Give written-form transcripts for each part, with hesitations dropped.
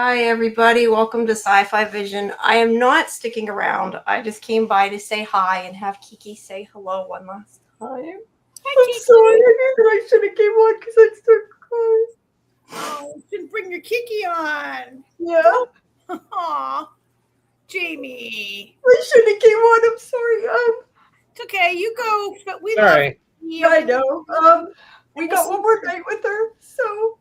Hi, everybody. Welcome to Sci-Fi Vision. I am not sticking around. I just came by to say hi and have Kiki say hello one last time. Hi, I'm Kiki. sorry. I knew that I should have came on because I'd start crying. Oh, you should bring your Kiki on. Yeah. Aw, Jamie. I should have came on. I'm sorry. It's okay. You go. But we All love right. you. I know. We we'll got see one more night with her, so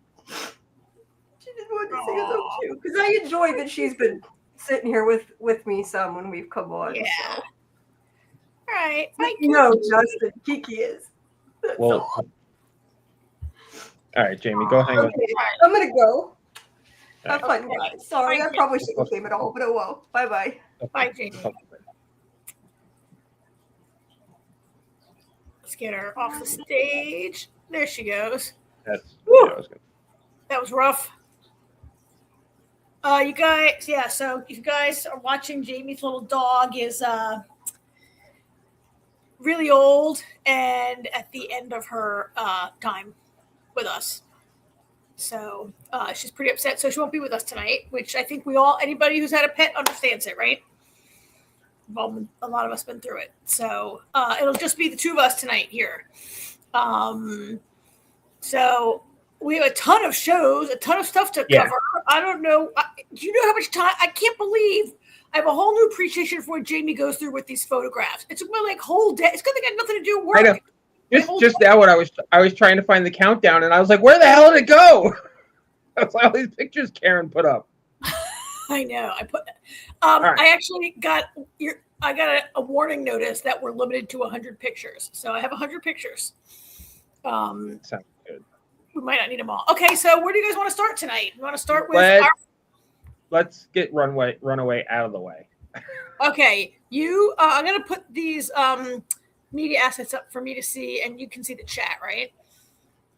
she just wanted to say hello too. Because I enjoy that she's been sitting here with me some when we've come on. Yeah. So. All right. Bye, Kiki. No, Justin. Kiki is. That's Well, all. All right, Jamie, go hang Okay, I'm gonna go. Have fun, Okay. guys. Sorry, Bye, I probably shouldn't have came at all, but oh well. Bye-bye. Bye, Jamie. Let's get her off the stage. There she goes. That's Woo. I was gonna. That was rough. You guys, yeah. So if you guys are watching, Jamie's little dog is really old and at the end of her time with us. So she's pretty upset. So she won't be with us tonight, which I think anybody who's had a pet understands it, right? Well, a lot of us been through it. So it'll just be the two of us tonight here. So we have a ton of shows, a ton of stuff to cover. I don't know. Do you know how much time? I can't believe I have a whole new appreciation for what Jamie goes through with these photographs. It took my whole day. It's because they got nothing to do with work. I know. Just now, when I was trying to find the countdown, and I was like, "Where the hell did it go?" That's like all these pictures Karen put up. I know. I put. Right. I actually got a warning notice that we're limited to 100 pictures. So I have 100 pictures. Sounds good. We might not need them all. Okay, so where do you guys want to start tonight? You want to start with Let's get Runaway out of the way. Okay, I'm gonna put these media assets up for me to see, and you can see the chat, right?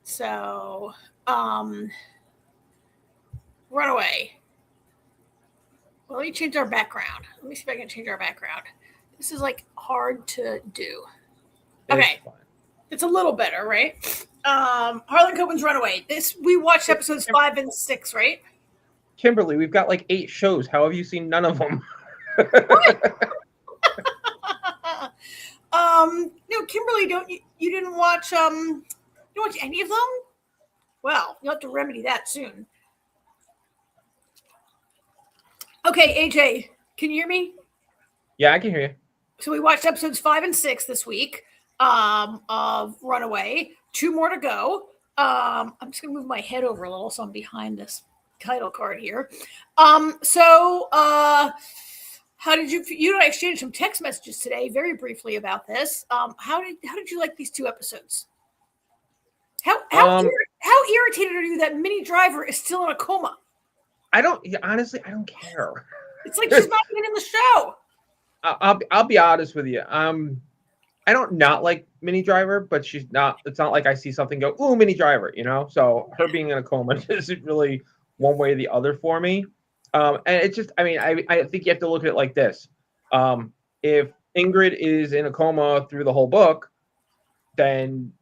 So, Runaway. Well, let me change our background. Let me see if I can change our background. This is hard to do. Okay. It's a little better, right? Harlan Coben's Runaway. We watched episodes 5 and 6, right? Kimberly, we've got 8 shows. How have you seen none of them? No, Kimberly, you didn't watch you watch any of them? Well, you'll have to remedy that soon. Okay, AJ, can you hear me? Yeah, I can hear you. So we watched episodes 5 and 6 this week of Runaway. 2 more to go. I'm just gonna move my head over a little so I'm behind this title card here. How did you and I exchanged some text messages today very briefly about this. How did you like these 2 episodes? How irritated are you that Minnie Driver is still in a coma? Honestly, I don't care. It's like she's not even in the show. I'll be honest with you. I don't not like Minnie Driver, but she's not. It's not like I see something go, "Ooh, Minnie Driver," you know. So her being in a coma isn't really one way or the other for me. And it's just, I think you have to look at it like this. If Ingrid is in a coma through the whole book, then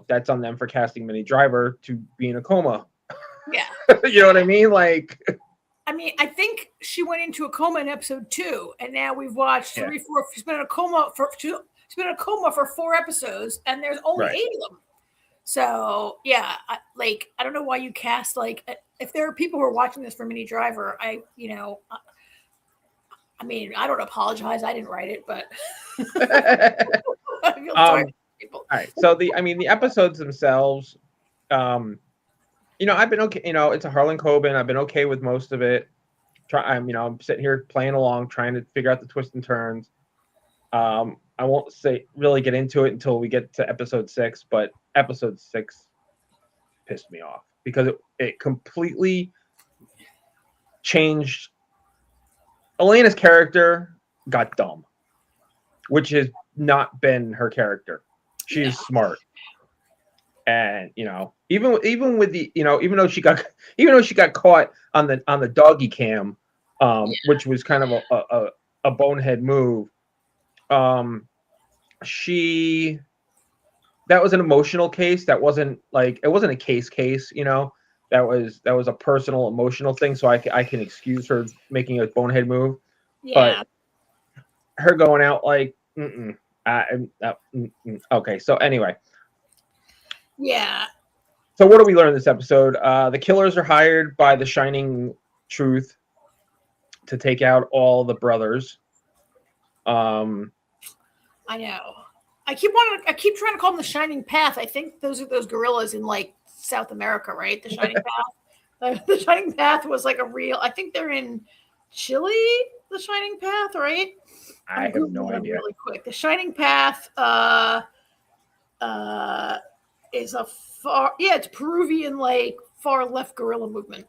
that's on them for casting Minnie Driver to be in a coma. Yeah. You know what I mean? I think she went into a coma in episode 2, and now we've watched 3, 4. She's been in a coma for 4 episodes, and there's only 8 of them. So yeah, I don't know why you cast if there are people who are watching this for Minnie Driver. I don't apologize. I didn't write it, but I feel sorry for people. All right. So the episodes themselves. I've been okay. It's a Harlan Coben. I've been okay with most of it. I'm sitting here playing along, trying to figure out the twists and turns. I won't really get into it until we get to episode 6, but episode 6 pissed me off because it completely changed. Elena's character got dumb, which has not been her character. She's smart. And even with the even though she got caught on the doggy cam, which was kind of a bonehead move, that was an emotional case. That wasn't it wasn't a case, was a personal, emotional thing. So I can excuse her making a bonehead move. Yeah. But her going out like, okay. So anyway. Yeah. So what do we learn in this episode? The killers are hired by the Shining Truth to take out all the brothers. I know. I keep trying to call them the Shining Path. I think those are those gorillas in like South America, right? The Shining Path. The Shining Path was like a real. I think they're in Chile. The Shining Path, right? I have no idea. Really quick, the Shining Path is a it's Peruvian like far left guerrilla movement.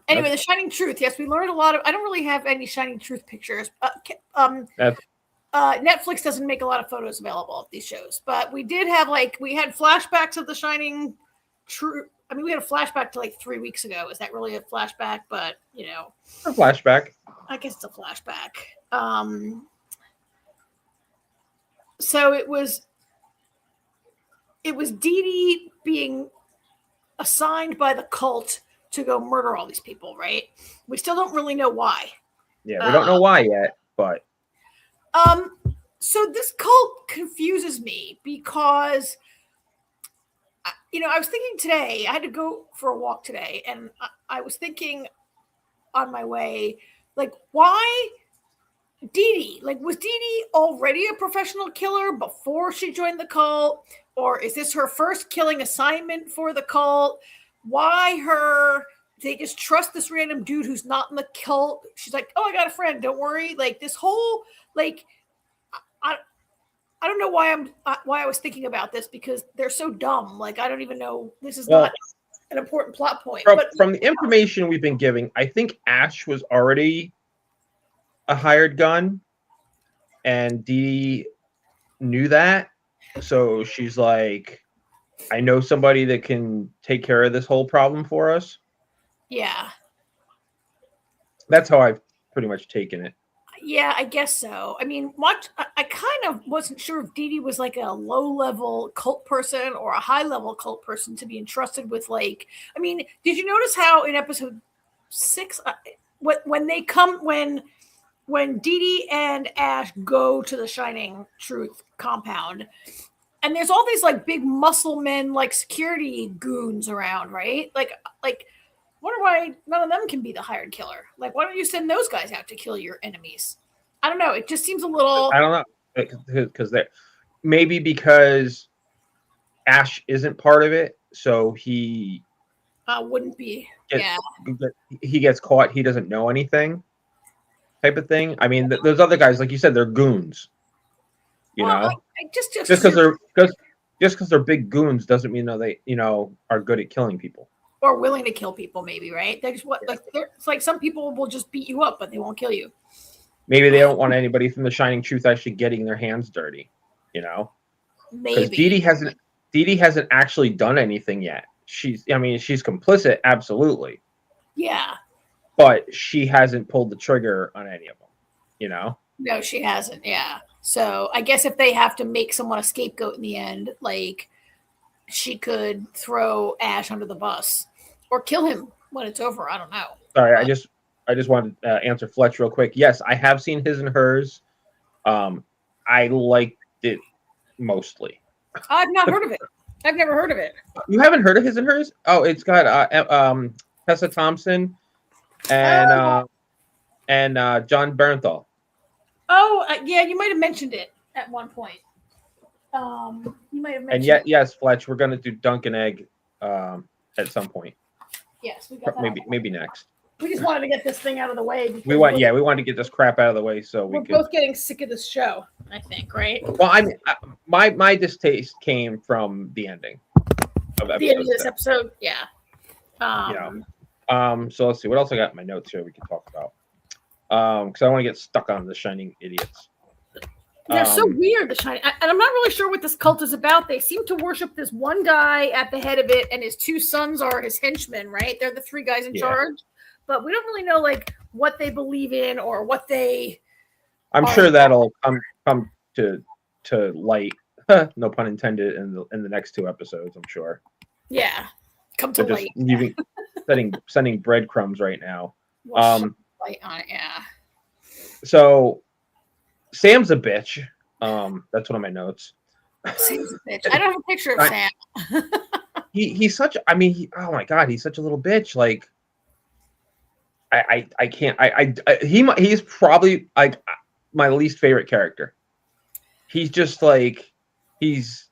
Anyway, the Shining Truth. Yes, we learned a lot of. I don't really have any Shining Truth pictures. Netflix doesn't make a lot of photos available of these shows, but we did have we had flashbacks of the Shining Truth. I mean, we had a flashback to like 3 weeks ago. Is that really a flashback? But a flashback. I guess it's a flashback. So it was Dee Dee being assigned by the cult to go murder all these people, right? We still don't really know why. Yeah, we don't know why yet, but so this cult confuses me because I was thinking today, I had to go for a walk today, and I was thinking on my way, like, why Dee Dee? Like, was Dee Dee already a professional killer before she joined the cult? Or is this her first killing assignment for the cult? Why her? They just trust this random dude who's not in the cult. She's like, oh, I got a friend. Don't worry. Like, this whole, like, I don't know why I was thinking about this, because they're so dumb. Like, I don't even know. This is not an important plot point. From the information we've been giving, I think Ash was already a hired gun, and Dee Dee knew that. So she's like, I know somebody that can take care of this whole problem for us. Yeah. That's how I've pretty much taken it. Yeah, I guess so. I mean, I kind of wasn't sure if Dee Dee was like a low-level cult person or a high-level cult person to be entrusted with, like, I mean, did you notice how in episode 6, when Dee Dee and Ash go to the Shining Truth compound, and there's all these like big muscle men, like security goons around, right? Like, wonder why none of them can be the hired killer. Like, why don't you send those guys out to kill your enemies? I don't know. It just seems a little. I don't know, because maybe because Ash isn't part of it, so he wouldn't be. He gets caught. He doesn't know anything, type of thing. I mean, those other guys, like you said, they're goons. You know, just because they're big goons doesn't mean that they are good at killing people. Or willing to kill people, maybe, right? They're just it's like some people will just beat you up, but they won't kill you. Maybe they don't want anybody from the Shining Truth actually getting their hands dirty, Because Maybe. Dee Dee hasn't actually done anything yet. She's complicit, absolutely. Yeah. But she hasn't pulled the trigger on any of them, No, she hasn't. Yeah. So I guess if they have to make someone a scapegoat in the end, like, she could throw Ash under the bus or kill him when it's over. I don't know. Sorry, I just wanted to answer Fletch real quick. Yes, I have seen His and Hers. I liked it mostly. I've not heard of it. I've never heard of it. You haven't heard of His and Hers? Oh, it's got Tessa Thompson and John Bernthal. Oh, yeah, you might have mentioned it at one point. You might have mentioned. And yet, yes, Fletch, we're gonna do Dunk and Egg at some point. Yes, we got that. Maybe next. We just wanted to get this thing out of the way. We wanted to get this crap out of the way so we're both getting sick of this show, I think, right? Well, my distaste came from the ending of the end of this episode. Yeah. So let's see what else I got in my notes here we can talk about. Because I want to get stuck on the Shining idiots. They're so weird, the Shining. And I'm not really sure what this cult is about. They seem to worship this one guy at the head of it, and his 2 sons are his henchmen, right? They're the 3 guys in charge. But we don't really know, like, what they believe in or what they. I'm sure that'll come to light, no pun intended, in the next 2 episodes. I'm sure. Yeah. come to They're just light. sending breadcrumbs right now. We'll shine light on it, yeah. So Sam's a bitch. That's one of my notes. Sam's a bitch. I don't have a picture of Sam. He's such. I mean, oh my god, he's such a little bitch. Like, I can't. He's probably like my least favorite character. He's just like he's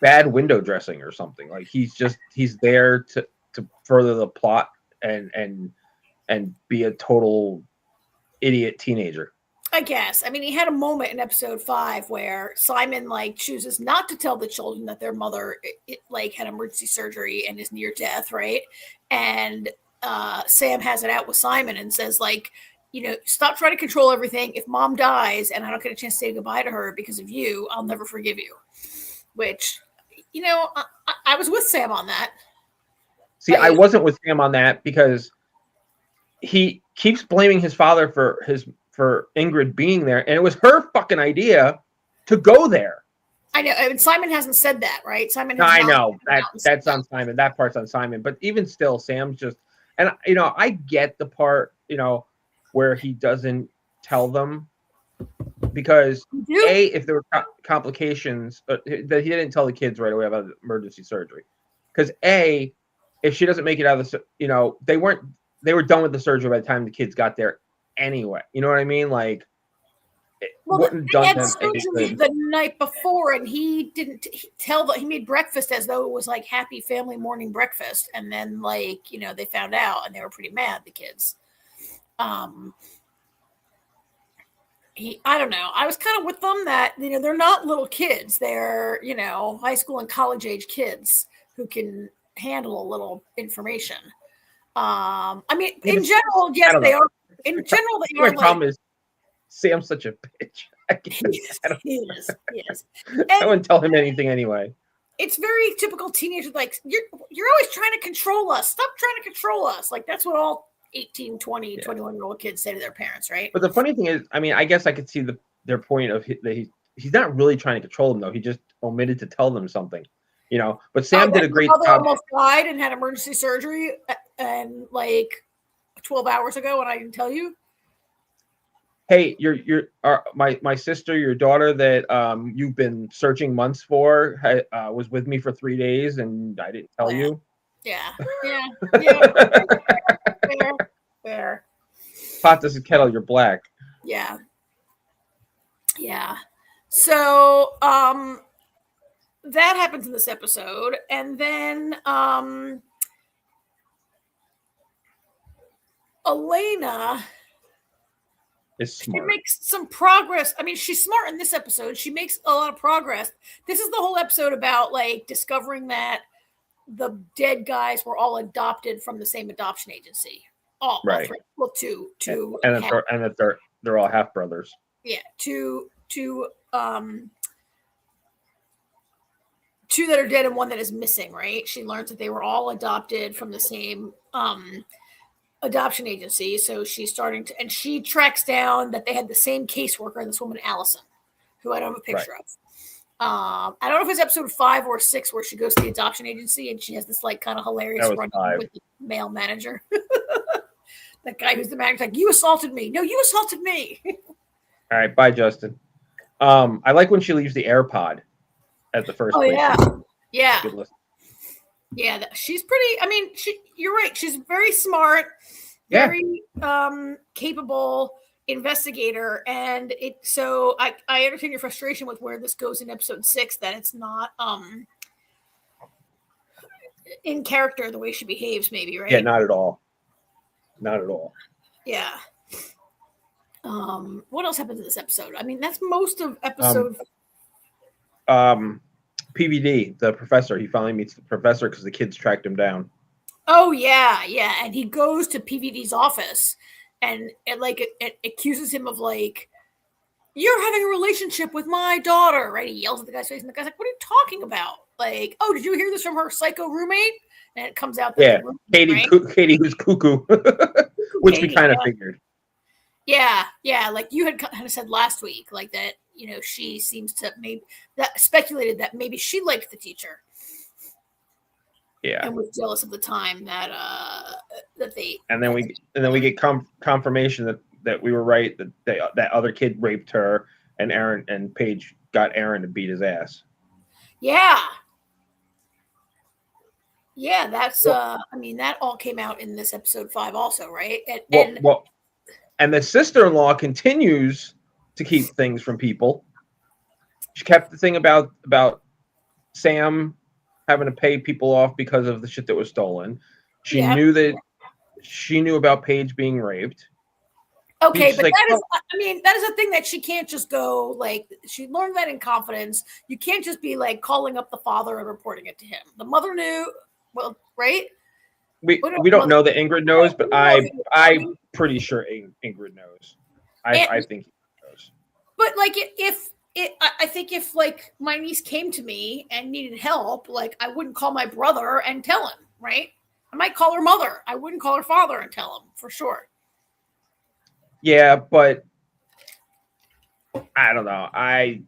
bad window dressing or something. Like he's there to further the plot and be a total idiot teenager. I guess. I mean, he had a moment in episode 5 where Simon like chooses not to tell the children that their mother like had emergency surgery and is near death, right? And Sam has it out with Simon and says like, you know, stop trying to control everything. If mom dies and I don't get a chance to say goodbye to her because of you, I'll never forgive you. Which, you know, I was with Sam on that. See, I wasn't with Sam on that because he keeps blaming his father for Ingrid being there, and it was her fucking idea to go there. I know, and Simon hasn't said that, right? Simon. I know that's on Simon. That part's on Simon, but even still, Sam's just, and you know, I get the part, you know, where he doesn't tell them because if there were complications, that he didn't tell the kids right away about the emergency surgery, because if she doesn't make it out of the, you know, they were done with the surgery by the time the kids got there anyway. You know what I mean? Like, wouldn't done had surgery the night before, and he didn't he made breakfast as though it was like happy family morning breakfast, and then like, you know, they found out and they were pretty mad, the kids. I don't know. I was kind of with them that, you know, they're not little kids. They're, you know, high school and college age kids who can handle a little information. I mean, in general, yes, they are. In general, they are. My problem is Sam's such a bitch. He is. I wouldn't tell him anything anyway. It's very typical teenager. Like, you're always trying to control us. Stop trying to control us. Like, that's what all 18, 20, 21-year-old kids say to their parents, right? But the funny thing is, I mean, I guess I could see their point of that he's not really trying to control them, though. He just omitted to tell them something, you know. But Sam did a great job. Almost died and had emergency surgery, and like 12 hours ago, and I didn't tell you. Hey, my sister, your daughter that you've been searching months for, was with me for 3 days, and I didn't tell you. Yeah. Fair. Pot doesn't kettle, you're black. Yeah. So, that happens in this episode, and then Elena is smart. She makes some progress. I mean, she's smart in this episode. She makes a lot of progress. This is the whole episode about like discovering that the dead guys were all adopted from the same adoption agency. All three. Well, two, and that they're all half brothers. Yeah, two that are dead and one that is missing. Right? She learns that they were all adopted from the same adoption agency. So she's starting to, and she tracks down that they had the same caseworker, this woman Allison, who I don't have a picture of. I don't know if it's episode 5 or 6 where she goes to the adoption agency and she has this like kind of hilarious run with the male manager. That guy who's the manager, like, you assaulted me. No, you assaulted me. All right, bye, Justin. I like when she leaves the AirPod at the first. Oh yeah. Yeah, she's pretty. I mean, you're right. She's very smart, very capable investigator, and so I understand your frustration with where this goes in episode 6. That it's not in character the way she behaves. Maybe, right? Yeah, not at all. Yeah. What else happens in this episode? I mean, that's most of episode. PVD, the professor. He finally meets the professor because the kids tracked him down. Oh yeah, and he goes to PVD's office and it accuses him of like, you're having a relationship with my daughter, right? He yells at the guy's face, and the guy's like, what are you talking about? Like, oh, did you hear this from her psycho roommate? And it comes out that Katie who's cuckoo, which Katie, we kind of figured. Yeah, like you had kind of said last week, like that. You know, she seems to maybe that speculated that maybe she liked the teacher. Yeah. And was jealous of the time that they. And then we get confirmation that we were right, that other kid raped her, and Aaron and Paige got Aaron to beat his ass. Yeah. Yeah, that's I mean, that all came out in this episode 5 also, right? And the sister-in-law continues to keep things from people. She kept the thing about Sam having to pay people off because of the shit that was stolen. She knew about Paige being raped. Okay, but that is a thing that she can't just go, like, she learned that in confidence. You can't just be like calling up the father and reporting it to him. The mother knew, well, right? We don't know that Ingrid knows, but I'm pretty sure Ingrid knows. I think he knows. But like, I think if like my niece came to me and needed help, like I wouldn't call my brother and tell him, right? I might call her mother. I wouldn't call her father and tell him for sure. Yeah, but I don't know. I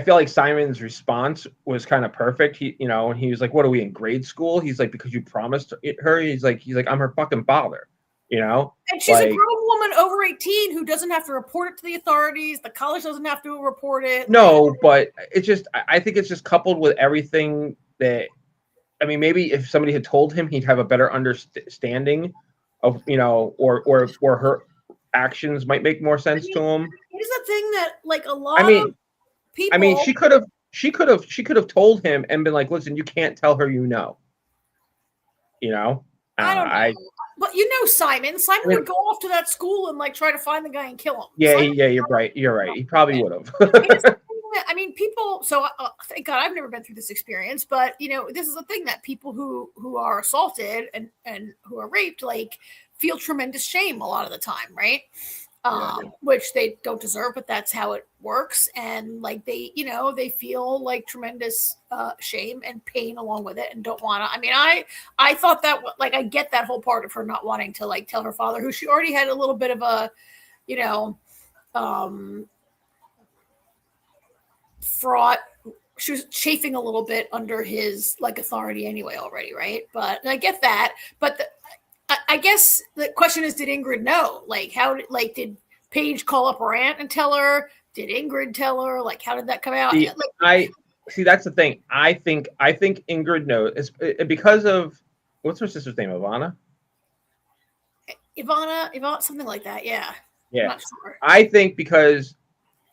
feel like Simon's response was kind of perfect. He, when he was like, "What are we in grade school?" He's like, "Because you promised her." He's like, "I'm her fucking father," And she's a grown woman over 18 who doesn't have to report it to the authorities. The college doesn't have to report it. No, but it's just, I think it's just coupled with everything that, I mean, maybe if somebody had told him, he'd have a better understanding of, or her actions might make more sense to him. It is a thing that like a lot of people. I mean, she could have told him and been like, "Listen, you can't tell her, I don't know. But Simon. Simon would go off to that school and like try to find the guy and kill him. Yeah, you're right. You're right. He probably would have. I mean, people. So thank God I've never been through this experience, but this is a thing that people who are assaulted and who are raped like feel tremendous shame a lot of the time, right? Which they don't deserve, but that's how it works. And like they feel like tremendous shame and pain along with it and don't want to. I mean, I thought that like I get that whole part of her not wanting to like tell her father, who she already had a little bit of a, fraught. She was chafing a little bit under his like authority anyway already, right? But I get that. But I guess the question is, did Ingrid know? Like, did Paige call up her aunt and tell her? Did Ingrid tell her? Like, how did that come out? See, that's the thing. I think Ingrid knows. It's because of, what's her sister's name? Ivana, something like that. Yeah. Yeah. I'm not sure. I think because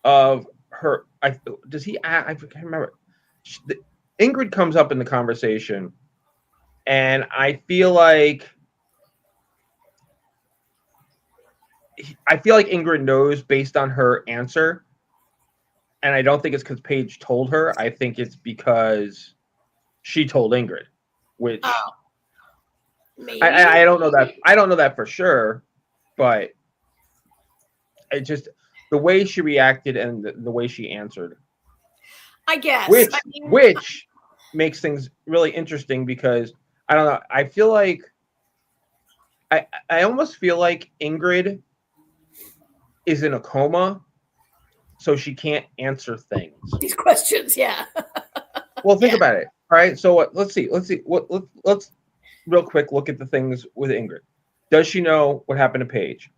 of her. I can't remember. Ingrid comes up in the conversation, and I feel like Ingrid knows based on her answer, and I don't think it's because Paige told her. I think it's because she told Ingrid, which maybe. I don't know that. I don't know that for sure, but it just the way she reacted and the way she answered. I guess. Which makes things really interesting because I don't know. I feel like I almost feel like Ingrid is in a coma, so she can't answer things. These questions, yeah. Well, think about it. All right. So let's see. Let's real quick look at the things with Ingrid. Does she know what happened to Paige?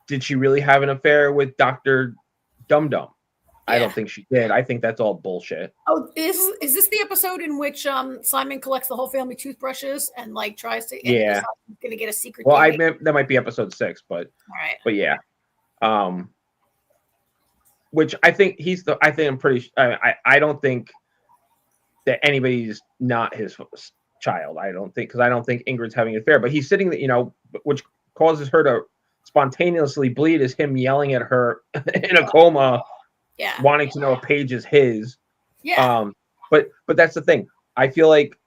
Did she really have an affair with Dr. Dum Dum? Yeah. I don't think she did. I think that's all bullshit. Oh, is this the episode in which Simon collects the whole family toothbrushes and like tries to? Yeah. He's gonna get a secret. Well, that might be episode 6, but all right. But yeah, which I think I'm pretty. I don't think that anybody's not his child. I don't think Ingrid's having an affair, but he's sitting there, which causes her to spontaneously bleed is him yelling at her in a coma. Yeah. Wanting to know if Paige is his. Yeah. But that's the thing. I feel like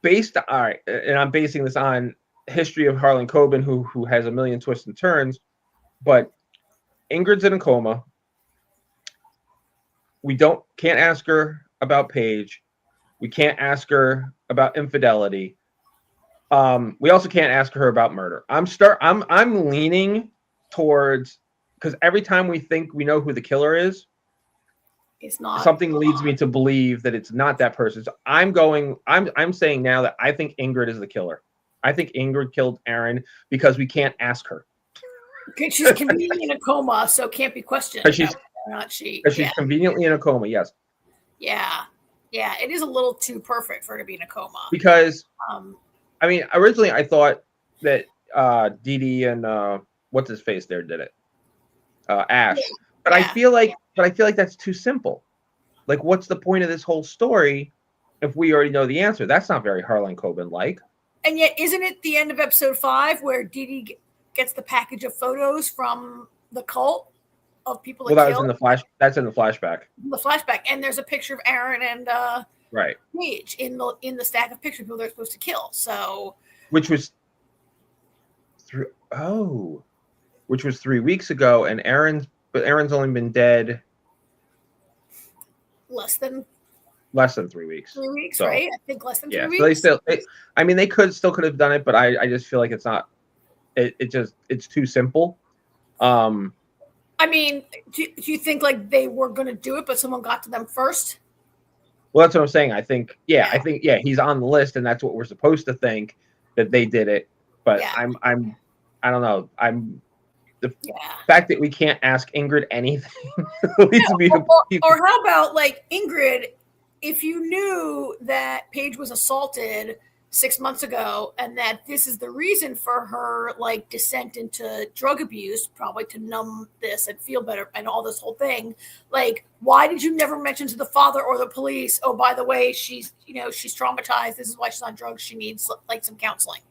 and I'm basing this on history of Harlan Coben, who has a million twists and turns, but Ingrid's in a coma. We can't ask her about Paige. We can't ask her about infidelity. We also can't ask her about murder. I'm leaning towards, because every time we think we know who the killer is, It's not. Something leads me to believe that it's not that person. So I'm saying now that I think Ingrid is the killer. I think Ingrid killed Aaron because we can't ask her. She's conveniently in a coma, so can't be questioned. Because she's conveniently in a coma, yes. Yeah. Yeah, it is a little too perfect for her to be in a coma. Because I mean, originally I thought that Dee Dee and what's his face there did it. Ash. Yeah. But I feel like that's too simple. Like, what's the point of this whole story if we already know the answer? That's not very Harlan Coben like. And yet, isn't it the end of episode 5 where Dee Dee gets the package of photos from the cult of people? Well, that's in the flashback. The flashback, and there's a picture of Aaron and right Paige in the stack of pictures of people they're supposed to kill. So, which was 3 weeks ago, and Aaron's only been dead less than 3 weeks. 3 weeks, so, right? I think less than 3 weeks. So they could have done it, but I just feel like it's not. It's too simple. I mean, do you think like they were going to do it, but someone got to them first? Well, that's what I'm saying. I think he's on the list, and that's what we're supposed to think, that they did it. But I don't know. The fact that we can't ask Ingrid anything leads me to believe. Or how about like Ingrid, if you knew that Paige was assaulted 6 months ago and that this is the reason for her like descent into drug abuse, probably to numb this and feel better and all this whole thing, like why did you never mention to the father or the police, oh, by the way, she's traumatized, this is why she's on drugs, she needs like some counseling?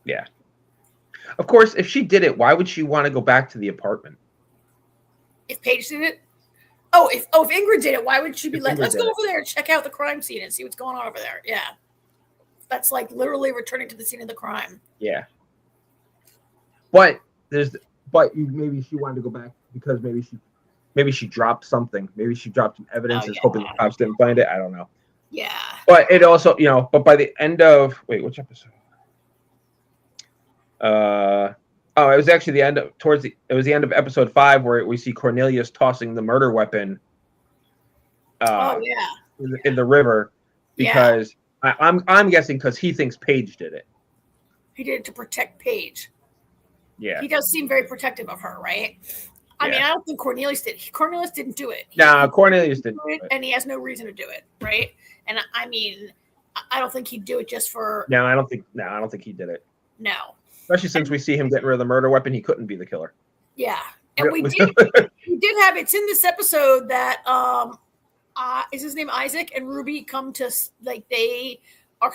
Yeah. Of course, if she did it, why would she want to go back to the apartment? If Paige did it? If Ingrid did it, why would she be like, let's go over there and check out the crime scene and see what's going on over there? Yeah. That's like literally returning to the scene of the crime. Yeah. But maybe she wanted to go back because maybe she dropped something. Maybe she dropped some evidence and hoping the cops didn't find it. I don't know. Yeah. But it also, but by the end of which episode? It was actually the end of episode 5 where we see Cornelius tossing the murder weapon. In the river, because I'm guessing because he thinks Paige did it. He did it to protect Paige. Yeah. He does seem very protective of her, right? I mean, I don't think Cornelius did. Cornelius didn't do it. Cornelius didn't do it, and he has no reason to do it, right? And I mean, I don't think he'd do it just for. No, I don't think he did it. No. Especially since we see him getting rid of the murder weapon, he couldn't be the killer. Yeah, and we did have it's in this episode that is his name Isaac and Ruby come to like they are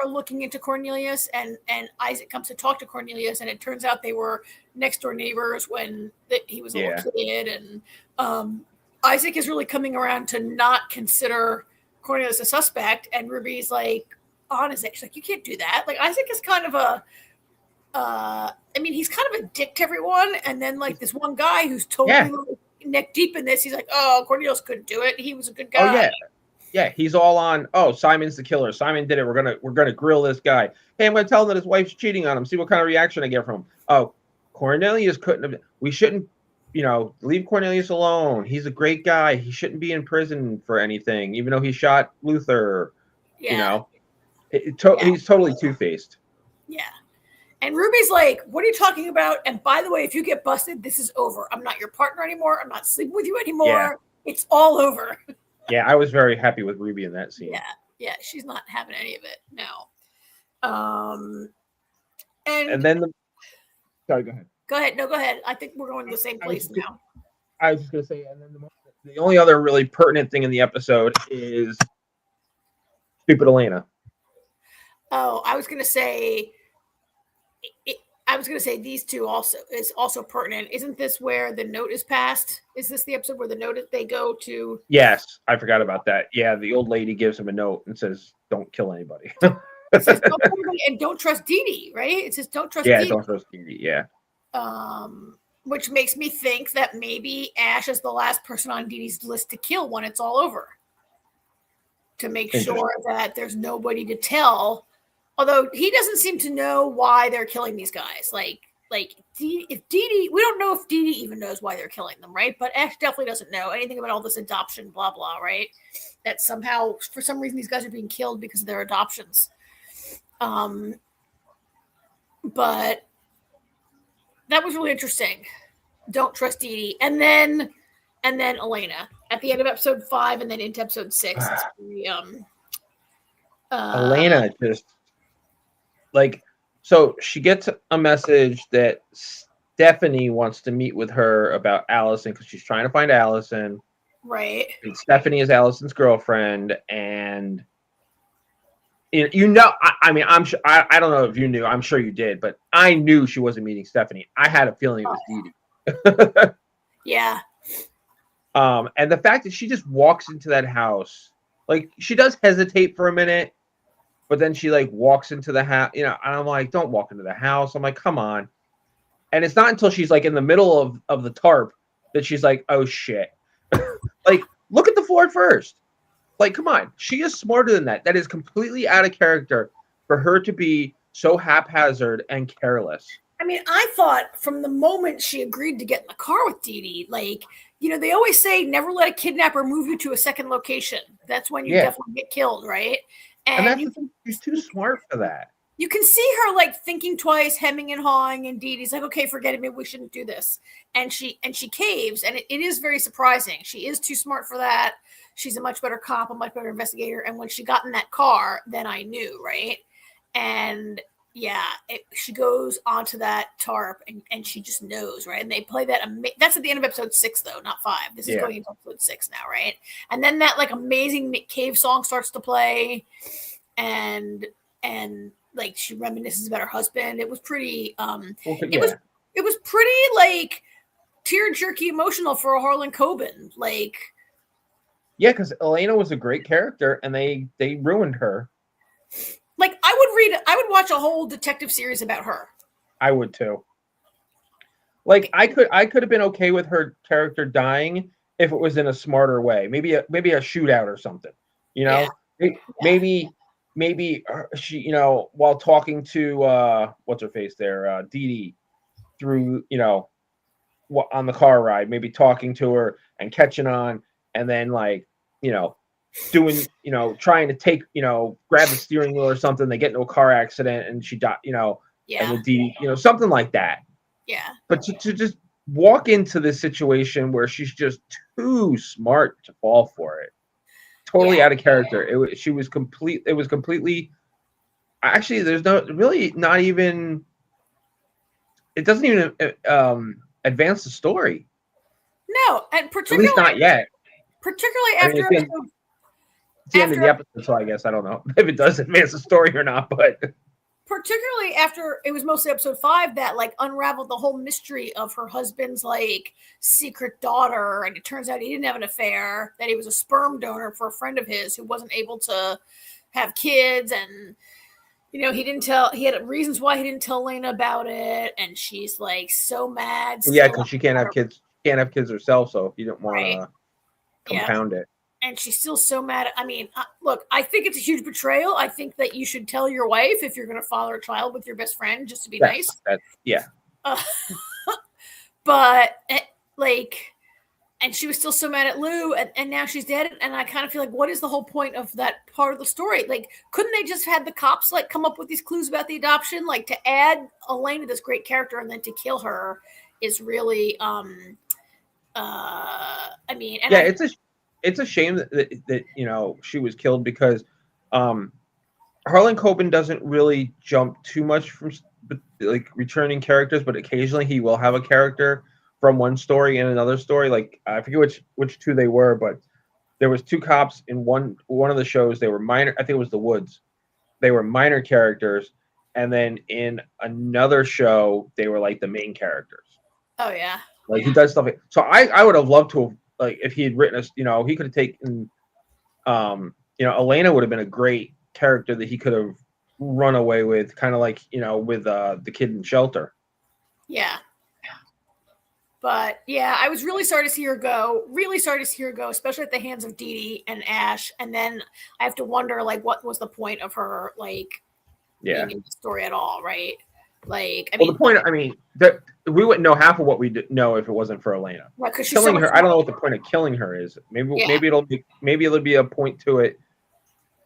looking into Cornelius and Isaac comes to talk to Cornelius, and it turns out they were next door neighbors when he was a little kid, and Isaac is really coming around to not consider Cornelius a suspect, and Ruby's like on his she's like, you can't do that. Like Isaac is kind of he's kind of a dick to everyone, and then like this one guy who's totally neck deep in this, he's like, oh, Cornelius couldn't do it, he was a good guy. He's all on, Simon's the killer, Simon did it, we're gonna grill this guy, hey, I'm gonna tell him that his wife's cheating on him, see what kind of reaction I get from him. Cornelius couldn't have, we shouldn't leave Cornelius alone, he's a great guy, he shouldn't be in prison for anything, even though he shot Luther. He's totally two-faced. And Ruby's like, what are you talking about? And by the way, if you get busted, this is over. I'm not your partner anymore. I'm not sleeping with you anymore. Yeah. It's all over. Yeah, I was very happy with Ruby in that scene. Yeah, she's not having any of it. No. And then sorry, go ahead. Go ahead. No, go ahead. I think we're going to the same place now. I was just going to say, and then the only other really pertinent thing in the episode is stupid Elena. I was going to say these two is also pertinent. Isn't this where the note is passed? Is this the episode where the note they go to? Yes, I forgot about that. Yeah, the old lady gives him a note and says, "Don't kill anybody." It says, don't kill anybody and don't trust Dee Dee, right? It says, "Don't trust." Yeah, don't trust Dee Dee. Yeah. Which makes me think that maybe Ash is the last person on Dee Dee's list to kill when it's all over, to make sure that there's nobody to tell. Although he doesn't seem to know why they're killing these guys. Like like if Dee Dee, we don't know if Dee Dee even knows why they're killing them, right? But Ash definitely doesn't know anything about all this adoption, blah blah, right? That somehow, for some reason, these guys are being killed because of their adoptions. But that was really interesting. Don't trust Dee Dee, and then Elena at the end of episode 5, and then into episode 6. It's really, Elena just like, so she gets a message that Stephanie wants to meet with her about Allison because she's trying to find Allison. Right. And Stephanie is Allison's girlfriend, and you know, I mean, I'm sure, I don't know if you knew, I'm sure you did, but I knew she wasn't meeting Stephanie. I had a feeling it was Dee Dee. Yeah. And the fact that she just walks into that house, like she does hesitate for a minute, but then she like walks into the house, you know, and I'm like, don't walk into the house. I'm like, come on. And it's not until she's like in the middle of the tarp that she's like, oh shit. Like, look at the floor first. Like, come on. She is smarter than that. That is completely out of character for her to be so haphazard and careless. I mean, I thought from the moment she agreed to get in the car with Dee Dee, like, you know, they always say never let a kidnapper move you to a second location. That's when you definitely get killed, right? And that's she's too smart for that. You can see her like thinking twice, hemming and hawing, and Dee Dee's like, okay, forget it, maybe we shouldn't do this. And she caves, and it is very surprising. She is too smart for that. She's a much better cop, a much better investigator. And when she got in that car, then I knew, right? And yeah, she goes onto that tarp, and she just knows, right? And they play that. That's at the end of episode 6, though, not 5. This is going into episode 6 now, right? And then that like amazing Nick Cave song starts to play, and like she reminisces about her husband. It was pretty. It was pretty like tear jerky emotional for a Harlan Coben, like. Yeah, because Elena was a great character, and they ruined her. Like, I would watch a whole detective series about her. I would too. Like, I could have been okay with her character dying if it was in a smarter way. Maybe a shootout or something. You know, maybe she, you know, while talking to what's her face there, Dee Dee, through, you know, on the car ride, maybe talking to her and catching on, and then like, you know, doing, you know, trying to take, you know, grab the steering wheel or something. They get into a car accident and she died, you know, and the Dee, you know, something like that. Yeah. But to just walk into this situation where she's just too smart to fall for it, totally out of character. It was completely. Actually, there's not even. It doesn't even advance the story. No, and particularly at least not yet. Particularly after it's the end of the episode, so I guess I don't know if it does advance the story or not, but particularly after it was mostly episode 5 that like unraveled the whole mystery of her husband's like secret daughter, and it turns out he didn't have an affair, that he was a sperm donor for a friend of his who wasn't able to have kids, and you know, he had reasons why he didn't tell Elena about it, and she's like so mad. Yeah, because she can't have kids herself, so if you don't want to compound it. And she's still so mad. I mean, look, I think it's a huge betrayal. I think that you should tell your wife if you're going to father a child with your best friend, just to be nice. But like, and she was still so mad at Lou, and now she's dead. And I kind of feel like, what is the whole point of that part of the story? Like, couldn't they just had the cops like come up with these clues about the adoption? Like, to add Elaine to this great character and then to kill her is really, I mean, and it's a shame that you know she was killed, because Harlan Coben doesn't really jump too much from like returning characters, but occasionally he will have a character from one story in another story. Like, I forget which two they were, but there was 2 cops in one of the shows. They were minor. I think it was The Woods. They were minor characters, and then in another show they were like the main characters. Oh yeah. Like, he does stuff. So I would have loved to have, like, if he had written us, you know, he could have taken, you know, Elena would have been a great character that he could have run away with, kind of like, you know, with the kid in Shelter. Yeah. But yeah, I was really sorry to see her go. Really sorry to see her go, especially at the hands of Dee Dee and Ash. And then I have to wonder, like, what was the point of her, like, being in the story at all, right? Like, I Well, mean, the point, I mean, that we wouldn't know half of what we know if it wasn't for Elena. because she's so Killing much her, I don't know more- what the point of killing her is. Maybe Yeah. maybe it'll be a point to it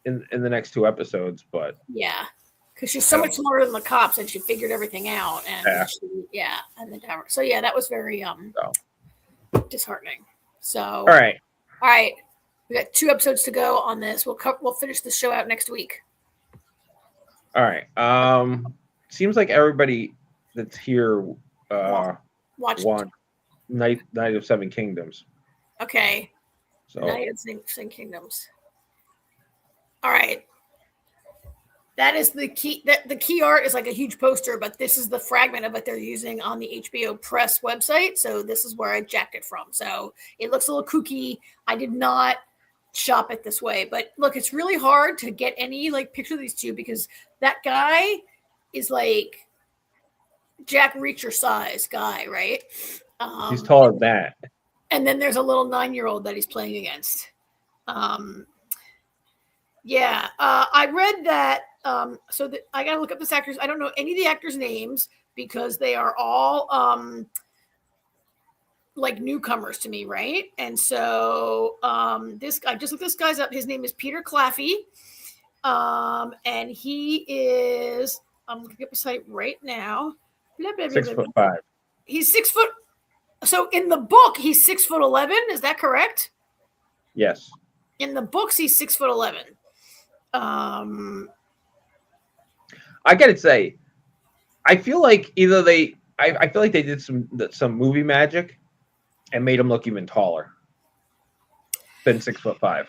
in the next 2 episodes, but yeah, because she's so much smarter than the cops, and she figured everything out, and and the tower. So yeah, that was very disheartening. So all right. We got 2 episodes to go on this. We'll finish the show out next week. All right. Seems like everybody that's here Watch won Night of Seven Kingdoms. Okay. So Night of Seven Kingdoms. All right. That is the key. The key art is like a huge poster, but this is the fragment of it they're using on the HBO Press website. So this is where I jacked it from. So it looks a little kooky. I did not shop it this way, but look, it's really hard to get any like picture of these two because that guy is like Jack Reacher size guy, right? he's taller than that. And then there's a little 9-year-old that he's playing against. I read that. So I got to look up this actors. I don't know any of the actors' names because they are all like newcomers to me, right? And so this I just looked this guy's up. His name is Peter Claffey, and he is. I'm looking up the site right now. 6'5". He's 6 foot. So in the book, he's 6'11". Is that correct? Yes. In the books, he's 6'11". I gotta say, I feel like either I feel like they did some movie magic and made him look even taller than 6'5".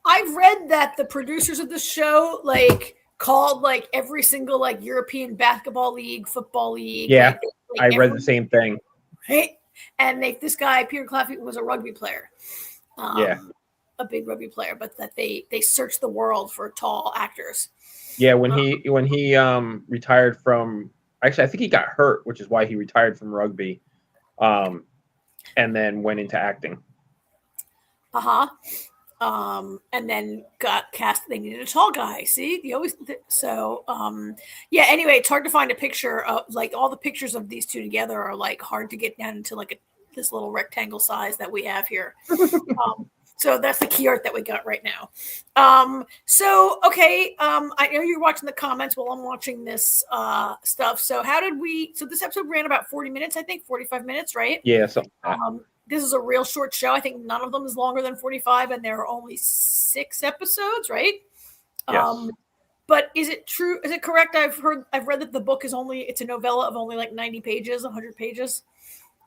I've read that the producers of the show like called like every single like European basketball league, football league. Yeah, like I read the same thing. Right, and this guy Peter Claffey was a rugby player. A big rugby player, but that they searched the world for tall actors. Yeah, when he retired from, actually I think he got hurt, which is why he retired from rugby, and then went into acting. And then got cast. They needed a tall guy. See, you always Anyway, it's hard to find a picture of like all the pictures of these two together are like hard to get down into like this little rectangle size that we have here. So that's the key art that we got right now. I know you're watching the comments while I'm watching this stuff. So this episode ran about 40 minutes, I think 45 minutes, right? Yeah. So this is a real short show. I think none of them is longer than 45 and there are only 6 episodes, right? Yes. But is it true? Is it correct? I've read that the book it's a novella of only like 90 pages, 100 pages,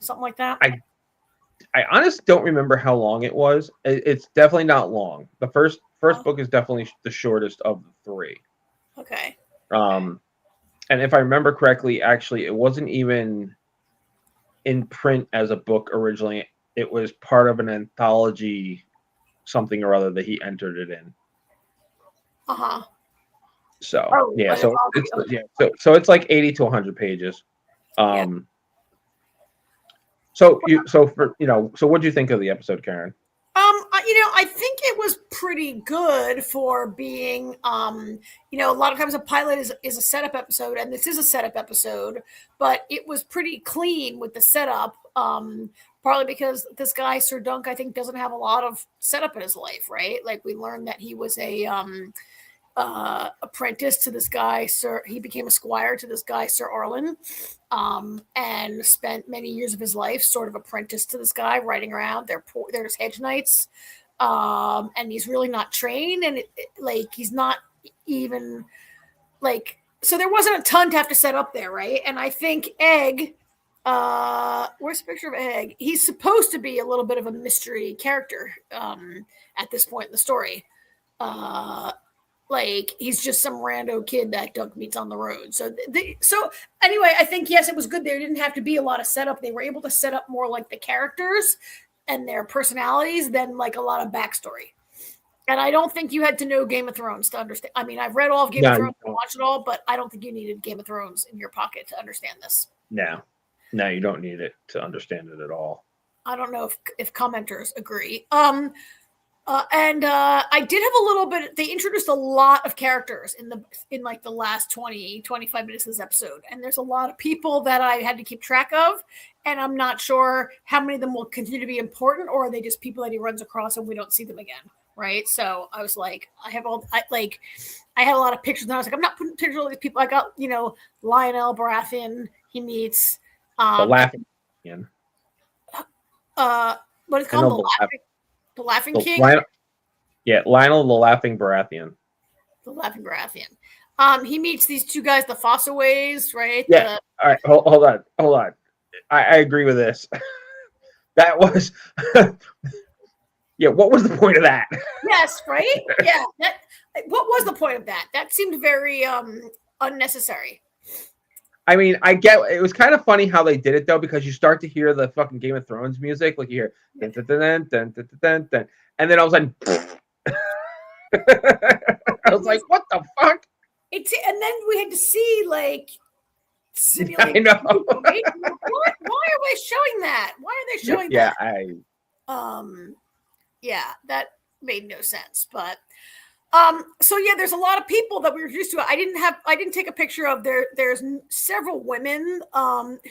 something like that. I honestly don't remember how long it was. It's definitely not long. The first book is definitely the shortest of the 3. Okay. And if I remember correctly, actually, it wasn't even in print as a book originally. It was part of an anthology, something or other that he entered it in. So so it's like 80 to 100 pages. So what do you think of the episode, Karen? I think it was pretty good for being, a lot of times a pilot is a setup episode, and this is a setup episode, but it was pretty clean with the setup, partly because this guy, Sir Dunk, I think doesn't have a lot of setup in his life, right? Like we learned that he was a apprentice to this guy, Sir. He became a squire to this guy, Sir Harlan, and spent many years of his life sort of apprentice to this guy, riding around. There's hedge knights, and he's really not trained, and he's not even like. So there wasn't a ton to have to set up there, right? And I think Egg. Where's the picture of Egg? He's supposed to be a little bit of a mystery character at this point in the story. He's just some rando kid that Dunk meets on the road. So anyway, I think, yes, it was good. There didn't have to be a lot of setup. They were able to set up more like the characters and their personalities than like a lot of backstory. And I don't think you had to know Game of Thrones to understand. I mean, I've read all of Game of Thrones and watched it all, but I don't think you needed Game of Thrones in your pocket to understand this. No, you don't need it to understand it at all. I don't know if commenters agree. And I did have a little bit. They introduced a lot of characters in like the last 25 minutes of this episode, and there's a lot of people that I had to keep track of, and I'm not sure how many of them will continue to be important, or are they just people that he runs across and we don't see them again, right? So I was like, I had a lot of pictures, and I was like, I'm not putting pictures of all these people. I got Lionel Baratheon. He meets The laughing. what is it called? The Laughing King? Lionel the Laughing Baratheon. The Laughing Baratheon. He meets these two guys, the Fossaways, right? Yeah. All right. Hold on. I agree with this. That was... yeah, what was the point of that? Yes, right? Yeah. What was the point of that? That seemed very unnecessary. I mean, I get it was kind of funny how they did it though, because you start to hear the fucking Game of Thrones music, like you hear dun, dun, dun, dun, dun, dun, dun, and then all of a sudden I was like, what the fuck? And then we had to see like I know. Why are they showing that? Why are they showing that? Yeah, that made no sense, but so yeah, there's a lot of people that we were used to. I didn't take a picture of there's several women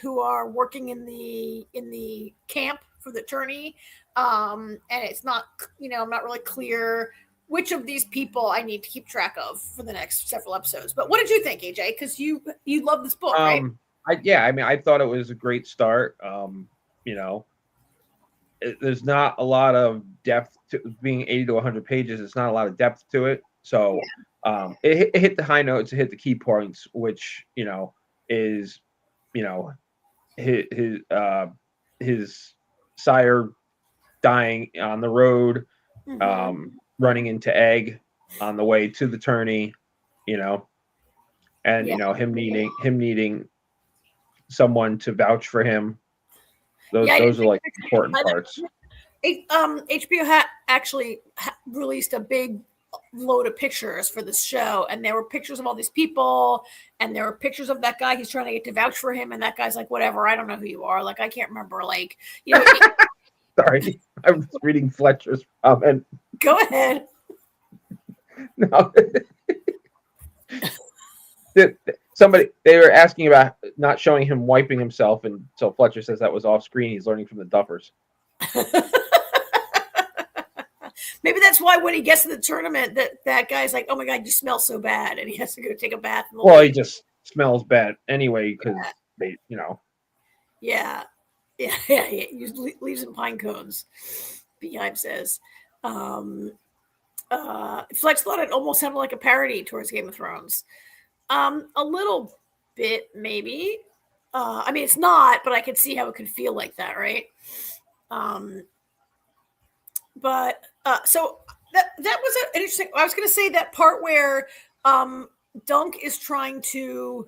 who are working in the camp for the tourney. And it's not, I'm not really clear which of these people I need to keep track of for the next several episodes. But what did you think, AJ? Because you love this book, right? I thought it was a great start. There's not a lot of depth to being 80 to 100 pages. It's not a lot of depth to it. So it hit the high notes, it hit the key points, which, is, his sire dying on the road, running into Egg on the way to the tourney, and, him needing someone to vouch for him. Those are like important parts. HBO actually released a big load of pictures for this show, and there were pictures of all these people, and there were pictures of that guy he's trying to get to vouch for him, and that guy's like, whatever, I don't know who you are, like I can't remember, like Sorry, I was reading Fletcher's comment. Go ahead. No. They were asking about not showing him wiping himself, and so Fletcher says that was off screen. He's learning from the Duffers. Maybe that's why when he gets to the tournament, that guy's like, "Oh my god, you smell so bad," and he has to go take a bath. Well, he just smells bad anyway because they, Yeah. He leaves in pine cones. Beehive says. Flex thought it almost sounded like a parody towards Game of Thrones. A little bit, maybe. I mean, it's not, but I could see how it could feel like that, right? But so that was an interesting. I was going to say that part where Dunk is trying to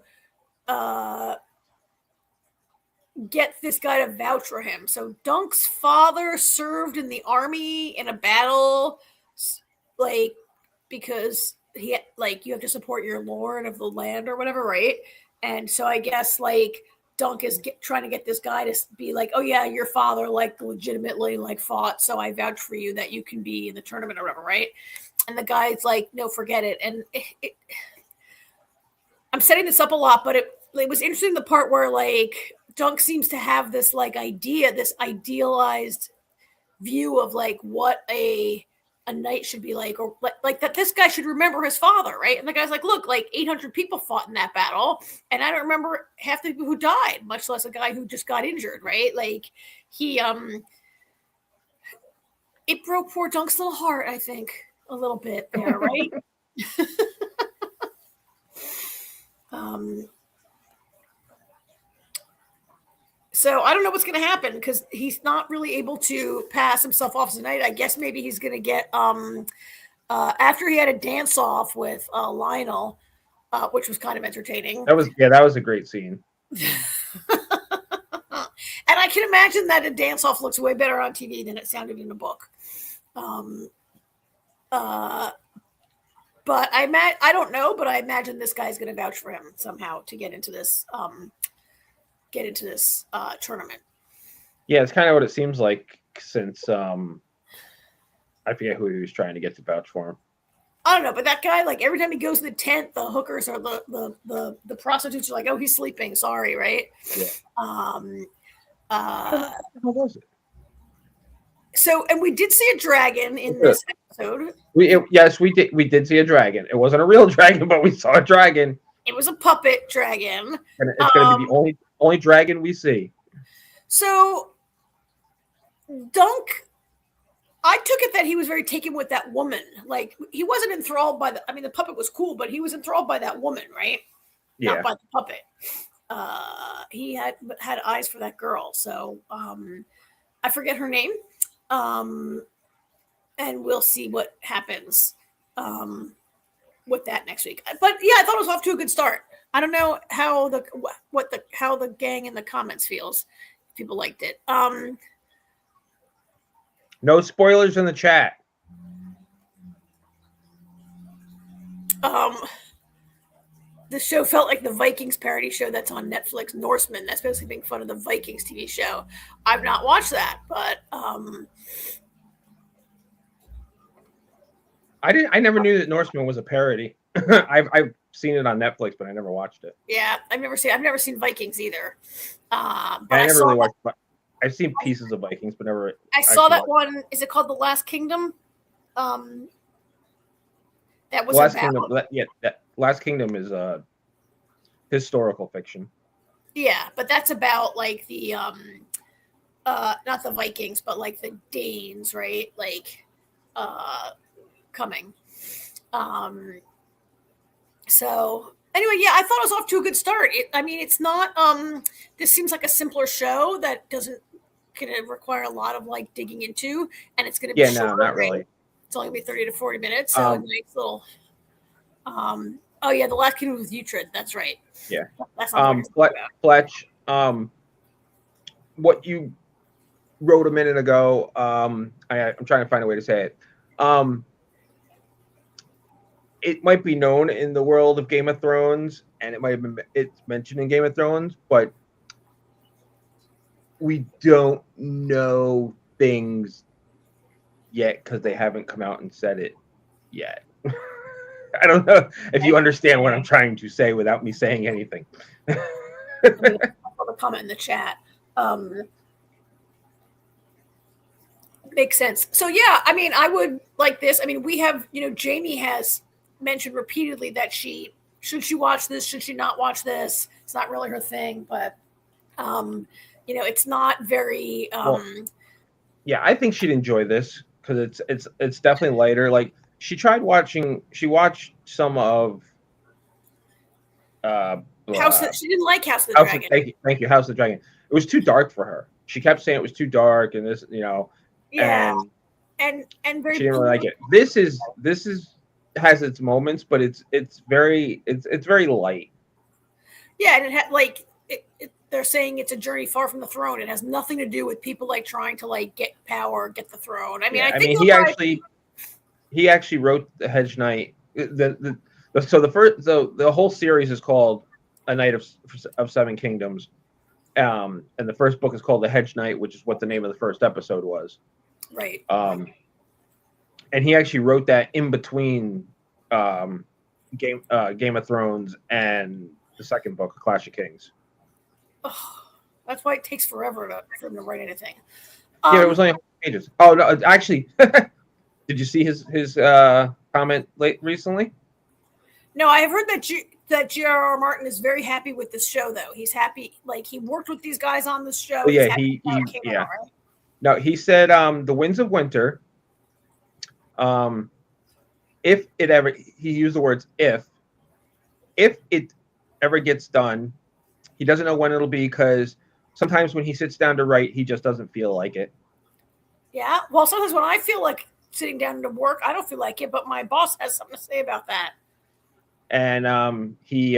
get this guy to vouch for him. So Dunk's father served in the army in a battle, like because he you have to support your lord of the land or whatever, right? And so I guess Dunk is trying to get this guy to be like, oh yeah, your father legitimately fought, so I vouch for you that you can be in the tournament or whatever, right? And the guy's like, no, forget it. And I'm setting this up a lot, but it was interesting the part where Dunk seems to have this idea, this idealized view of what a knight should be like, or that this guy should remember his father, right? And the guy's like, look, 800 people fought in that battle, and I don't remember half the people who died, much less a guy who just got injured, right? It broke poor Dunk's little heart, I think, a little bit there, right? So I don't know what's going to happen because he's not really able to pass himself off as a knight. I guess maybe he's going to get after he had a dance off with Lionel, which was kind of entertaining. That was a great scene. And I can imagine that a dance off looks way better on TV than it sounded in the book. But I don't know, but I imagine this guy's going to vouch for him somehow to get into this tournament. Yeah, it's kind of what it seems like, since I forget who he was trying to get to vouch for him. I don't know, but that guy, like every time he goes to the tent, the hookers or the prostitutes are like, "Oh, he's sleeping." Sorry, right? Yeah. How was it? So, and we did see a dragon in this episode. Yes, we did. We did see a dragon. It wasn't a real dragon, but we saw a dragon. It was a puppet dragon, and it's going to be the only dragon we see. So, Dunk. I took it that he was very taken with that woman. Like he wasn't enthralled by the. I mean, the puppet was cool, but he was enthralled by that woman, right? Yeah. Not by the puppet. He had eyes for that girl. So I forget her name, and we'll see what happens with that next week. But yeah, I thought it was off to a good start. I don't know how the gang in the comments feels. If people liked it. No spoilers in the chat. The show felt like the Vikings parody show that's on Netflix, Norseman. That's basically making fun of the Vikings TV show. I've not watched that, but I never knew that Norseman was a parody. I've seen it on Netflix, but I never watched it. Yeah, I've never seen Vikings either. But I never really watched. I've seen pieces of Vikings, but never. I saw that one. Is it called The Last Kingdom? That was Last Kingdom. That Last Kingdom is historical fiction. Yeah, but that's about like the not the Vikings, but like the Danes, right? Like coming. So anyway, yeah, I thought it was off to a good start. It's not. This seems like a simpler show that doesn't going to require a lot of like digging into, and it's going to be short, no, not really. It's only going to be 30 to 40 minutes, so a nice little. Oh yeah, The Last Kingdom with Uhtred. That's right. Yeah. That's Fletch. What you wrote a minute ago. I'm trying to find a way to say it. It might be known in the world of Game of Thrones, and it's mentioned in Game of Thrones, but we don't know things yet because they haven't come out and said it yet. I don't know if you understand what I'm trying to say without me saying anything. I'll comment in the chat. Makes sense. So yeah, I mean, I would like this. I mean, we have, Jamie has mentioned repeatedly that should she watch this? Should she not watch this? It's not really her thing, but it's not very. Yeah, I think she'd enjoy this because it's definitely lighter. Like she watched some of. She didn't like House of the Dragon. Thank you, House of the Dragon. It was too dark for her. She kept saying it was too dark, and this, Yeah, and very. She didn't really like it. This has its moments, but it's very light. Yeah, and it had like they're saying it's a journey far from the throne. It has nothing to do with people like trying to like get power, get the throne. I mean, yeah, I think he actually wrote the Hedge Knight. The whole series is called A Knight of Seven Kingdoms, and the first book is called The Hedge Knight, which is what the name of the first episode was. Right. And he actually wrote that in between Game of Thrones and the second book, Clash of Kings. Oh, that's why it takes forever for him to write anything. Yeah, it was only pages. Oh no, actually, did you see his comment recently? No, I have heard that J.R.R. Martin is very happy with this show, though. He's happy, like he worked with these guys on this show. Oh, yeah, yeah. No, he said The Winds of Winter. If it ever, he used the words if it ever gets done, he doesn't know when it'll be because sometimes when he sits down to write, he just doesn't feel like it. Yeah, well, sometimes when I feel like sitting down to work, I don't feel like it, but my boss has something to say about that. And he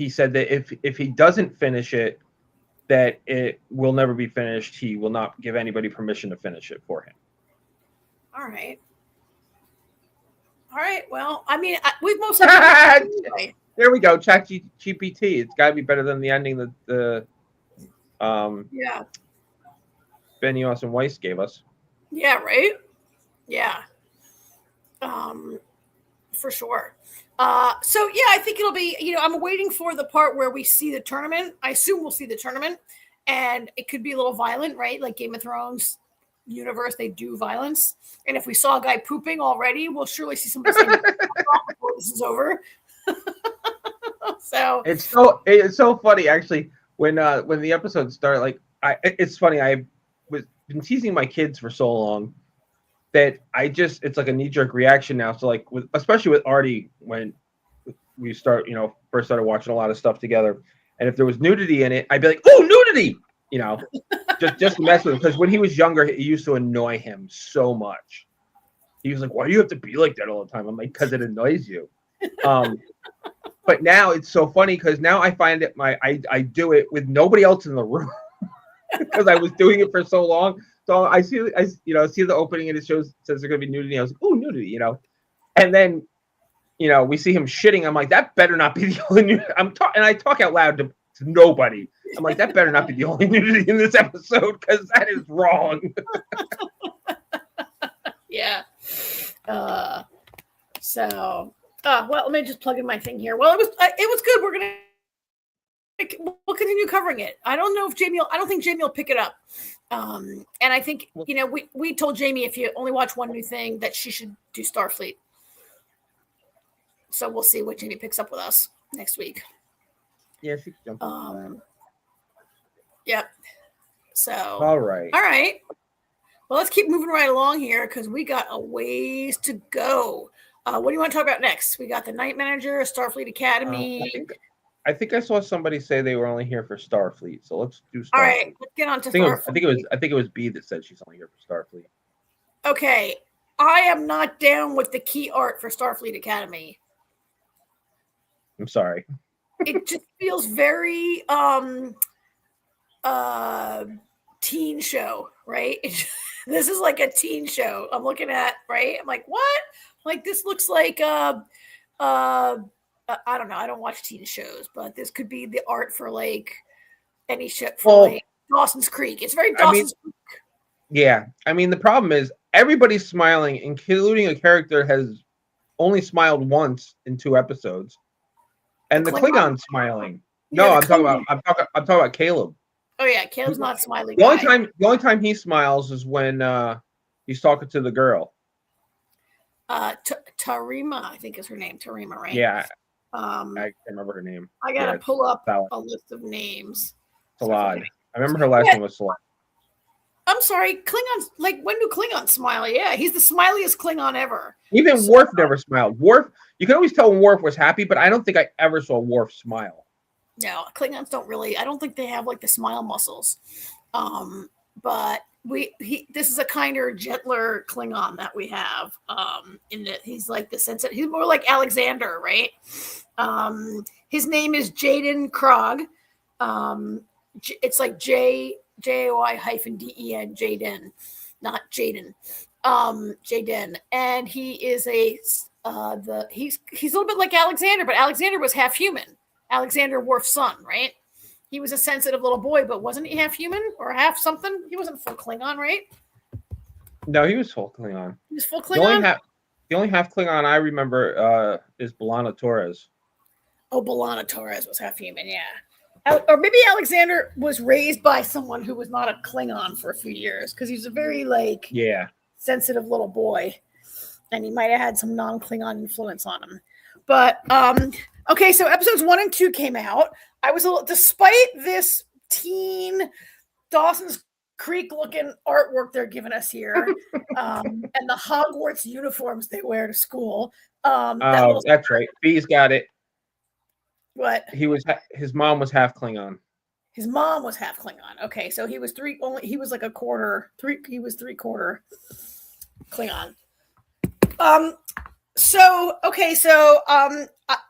said that if he doesn't finish it, that it will never be finished. He will not give anybody permission to finish it for him. All right. Well, I mean, we've mostly. There we go. ChatGPT. It's got to be better than the ending that the yeah. Benioff and Weiss gave us. Yeah. Right. Yeah. For sure. So yeah, I think it'll be, I'm waiting for the part where we see the tournament. I assume we'll see the tournament, and it could be a little violent, right? Like Game of Thrones universe, they do violence. And if we saw a guy pooping already, we'll surely see somebody saying before this is over. So it's so funny actually when the episodes start. Like it's funny. I've been teasing my kids for so long that it's like a knee-jerk reaction now. So like especially with Artie, when we start, first started watching a lot of stuff together, and if there was nudity in it, I'd be like, "Oh, nudity!" Just to mess with him, because when he was younger, it used to annoy him so much. He was like, "Why do you have to be like that all the time?" I'm like, "Because it annoys you." But now it's so funny because now I find it I do it with nobody else in the room because I was doing it for so long. So I see the opening and it says there's gonna be nudity. I was like, "Oh, nudity," and then we see him shitting. I'm like, that better not be the only nudity. And I talk out loud to nobody. I'm like, that better not be the only nudity in this episode because that is wrong. Yeah. Well, let me just plug in my thing here. Well, it was good. We'll continue covering it. I don't think Jamie will pick it up. And I think, we told Jamie if you only watch one new thing that she should do Starfleet. So we'll see what Jamie picks up with us next week. Yeah, she can jump. Yep. So. All right. Well, let's keep moving right along here because we got a ways to go. What do you want to talk about next? We got the Night Manager, Starfleet Academy. I think I saw somebody say they were only here for Starfleet, so let's do Starfleet. All right, let's get on to Starfleet. I think it was B that said she's only here for Starfleet. Okay, I am not down with the key art for Starfleet Academy. I'm sorry. It just feels very teen show, right? This is like a teen show. I'm looking at, right? I'm like, what? Like this looks like I don't know. I don't watch teen shows, but this could be the art for like any show for like Dawson's Creek. It's very Dawson's Creek. Yeah. I mean, the problem is everybody's smiling, including a character has only smiled once in 2 episodes. And the Klingon's smiling. No, I'm talking about Caleb. Oh yeah, Caleb's not smiling. The only time he smiles is when he's talking to the girl. Tarima, I think is her name. Tarima, right? Yeah. I can't remember her name. I gotta pull up a list of names. Salad. I remember her last name was Salad. I'm sorry, Klingons. Like, when do Klingons smile? Yeah, he's the smiliest Klingon ever. Even Worf never smiled. Worf, you can always tell when Worf was happy, but I don't think I ever saw Worf smile. No, Klingons don't really. I don't think they have like the smile muscles. But this is a kinder, gentler Klingon that we have. In that he's like the sense that he's more like Alexander, right? His name is Jaden Krog. It's like Jay -den, Jaden, not Jaden. Jaden, and he is he's a little bit like Alexander, but Alexander was half human. Alexander Worf's son, right? He was a sensitive little boy, but wasn't he half human or half something? He wasn't full Klingon, right? No, he was full Klingon. He was full Klingon? The only half Klingon I remember is B'Elanna Torres. Oh, B'Elanna Torres was half human, yeah. Or maybe Alexander was raised by someone who was not a Klingon for a few years because he's a very, sensitive little boy. And he might have had some non-Klingon influence on him. But, okay, so episodes 1 and 2 came out. Despite this teen Dawson's Creek looking artwork they're giving us here, and the Hogwarts uniforms they wear to school. That's right. B's got it. What? His mom was half Klingon. His mom was half Klingon. Okay, so he was he was like a quarter. He was 3/4 Klingon.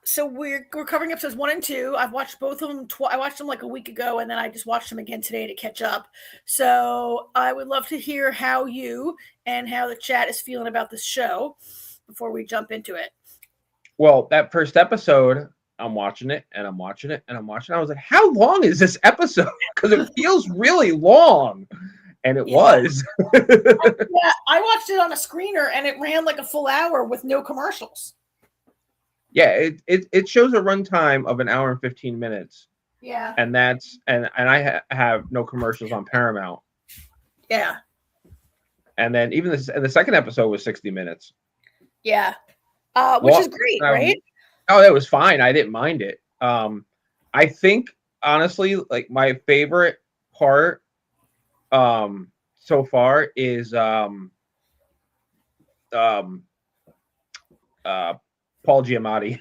So we're covering episodes 1 and 2. I've watched both of them. I watched them like a week ago, and then I just watched them again today to catch up. So I would love to hear how you and how the chat is feeling about this show before we jump into it. Well, that first episode, I'm watching it, and I'm watching it, and I'm watching it. I was like, how long is this episode? Because it feels really long. and it Yeah. was. Yeah, I watched it on a screener, and it ran like a full hour with no commercials. Yeah, it shows a runtime of an hour and 15 minutes, Yeah. and that's and I have no commercials on Paramount. Yeah. And then even the second episode was 60 minutes. Yeah. Which is great, right? Oh, that was fine. I didn't mind it. I think honestly, like my favorite part so far is Paul Giamatti.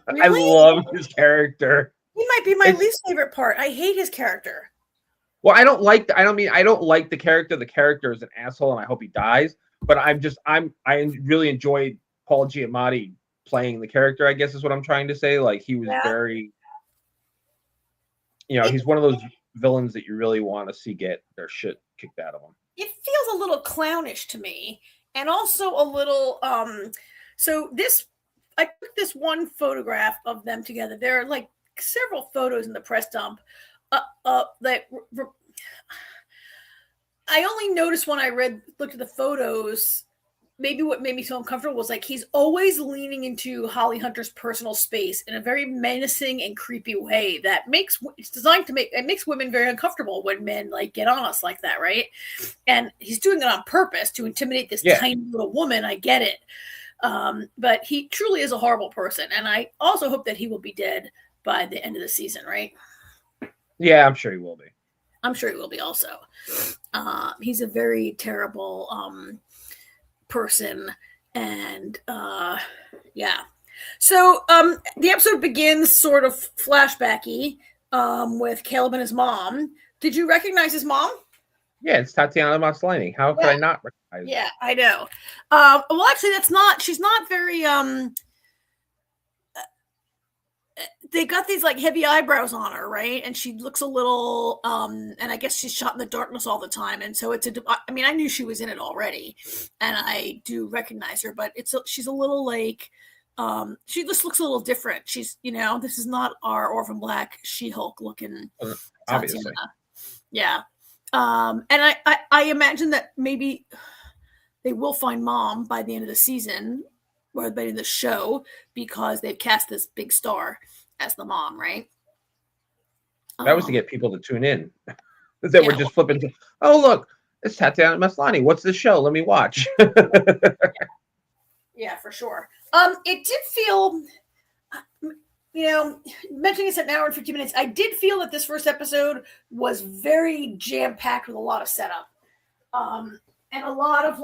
Really? I love his character. He might be my least favorite part. I hate his character. Well, I don't like the character. The character is an asshole, and I hope he dies. But I really enjoyed Paul Giamatti playing the character, I guess is what I'm trying to say. Like he was very, he's one of those villains that you really want to see get their shit kicked out of them. It feels a little clownish to me, and also a little so I took this one photograph of them together. There are like several photos in the press dump that I only noticed when I looked at the photos. Maybe what made me so uncomfortable was like he's always leaning into Holly Hunter's personal space in a very menacing and creepy way that makes women very uncomfortable when men like get on us like that, right? And he's doing it on purpose to intimidate this tiny little woman. I get it, but he truly is a horrible person, and I also hope that he will be dead by the end of the season, right? Yeah, I'm sure he will be. I'm sure he will be also. He's a very terrible person, and so the episode begins sort of flashbacky with Caleb and his mom. Did you recognize his mom? Yeah, it's Tatiana Maslany. How could I not recognize her? Yeah, I know. Well, actually, she's not very they got these like heavy eyebrows on her, right? And she looks a little and I guess she's shot in the darkness all the time, and so I knew she was in it already, and I do recognize her, but she's a little like she just looks a little different. She's this is not our Orphan Black She-Hulk looking obviously. Tatiana. Yeah. And I imagine that maybe they will find mom by the end of the season or by the end of the show, because they've cast this big star as the mom, right? That was to get people to tune in. That were just flipping to, oh look, it's Tatiana Maslany. What's this show? Let me watch. Yeah, for sure. It did feel, mentioning it's an hour and 50 minutes, I did feel that this first episode was very jam-packed with a lot of setup. And a lot of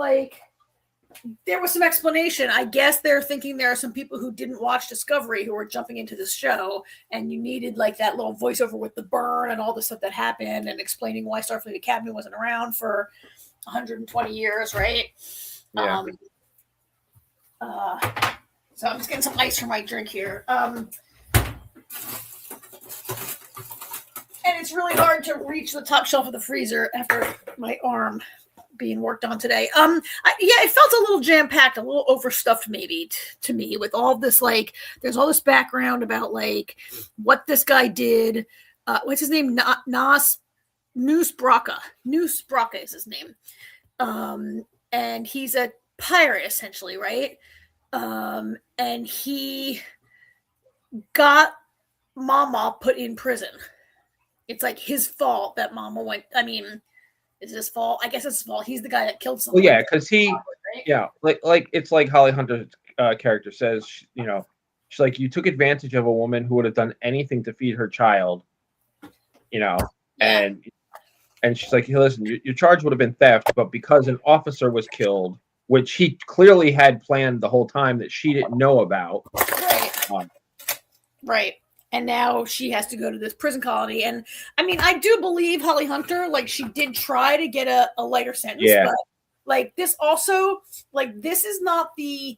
there was some explanation. I guess they're thinking there are some people who didn't watch Discovery who were jumping into this show, and you needed that little voiceover with the burn and all the stuff that happened and explaining why Starfleet Academy wasn't around for 120 years, right? Yeah. So I'm just getting some ice for my drink here. And it's really hard to reach the top shelf of the freezer after my arm being worked on today. It felt a little jam-packed, a little overstuffed maybe to me, with all this there's all this background about what this guy did. What's his name? Noose Brocka. Noose Brocka is his name. And he's a pirate essentially, right? And he got Mama put in prison. It's his fault that Mama went. I mean, is it his fault? I guess it's his fault. He's the guy that killed someone. Well, yeah, because it's like Holly Hunter's character says, she's like, you took advantage of a woman who would have done anything to feed her child, and she's like, hey, listen, your charge would have been theft, but because an officer was killed, which he clearly had planned the whole time that she didn't know about. Right. Right. And now she has to go to this prison colony. And I mean, I do believe Holly Hunter, she did try to get a lighter sentence, but this also, this is not the,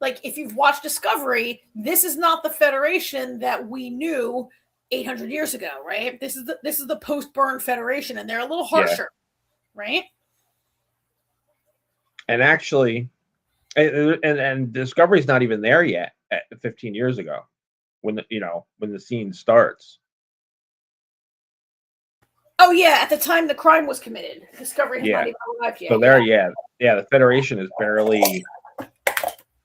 if you've watched Discovery, this is not the Federation that we knew 800 years ago, right? This is the post-burn Federation, and they're a little harsher, right? And actually, and Discovery's not even there yet at 15 years ago. When the scene starts. Oh yeah, at the time the crime was committed, Discovery has Yeah. not even arrived yet. So there, the Federation is barely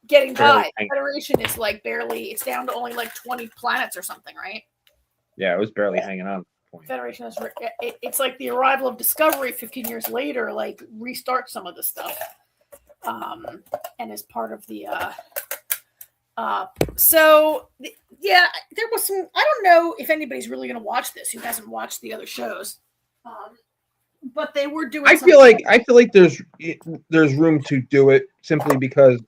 getting barely by. The Federation is like barely. It's down to only like 20 planets or something, right? Yeah, it was barely hanging on. Federation is it's like the arrival of Discovery 15 years later, like restarts some of the stuff, and is part of the. So yeah, there was some. I don't know if anybody's really going to watch this who hasn't watched the other shows, but they were doing. I feel like there's room to do it simply because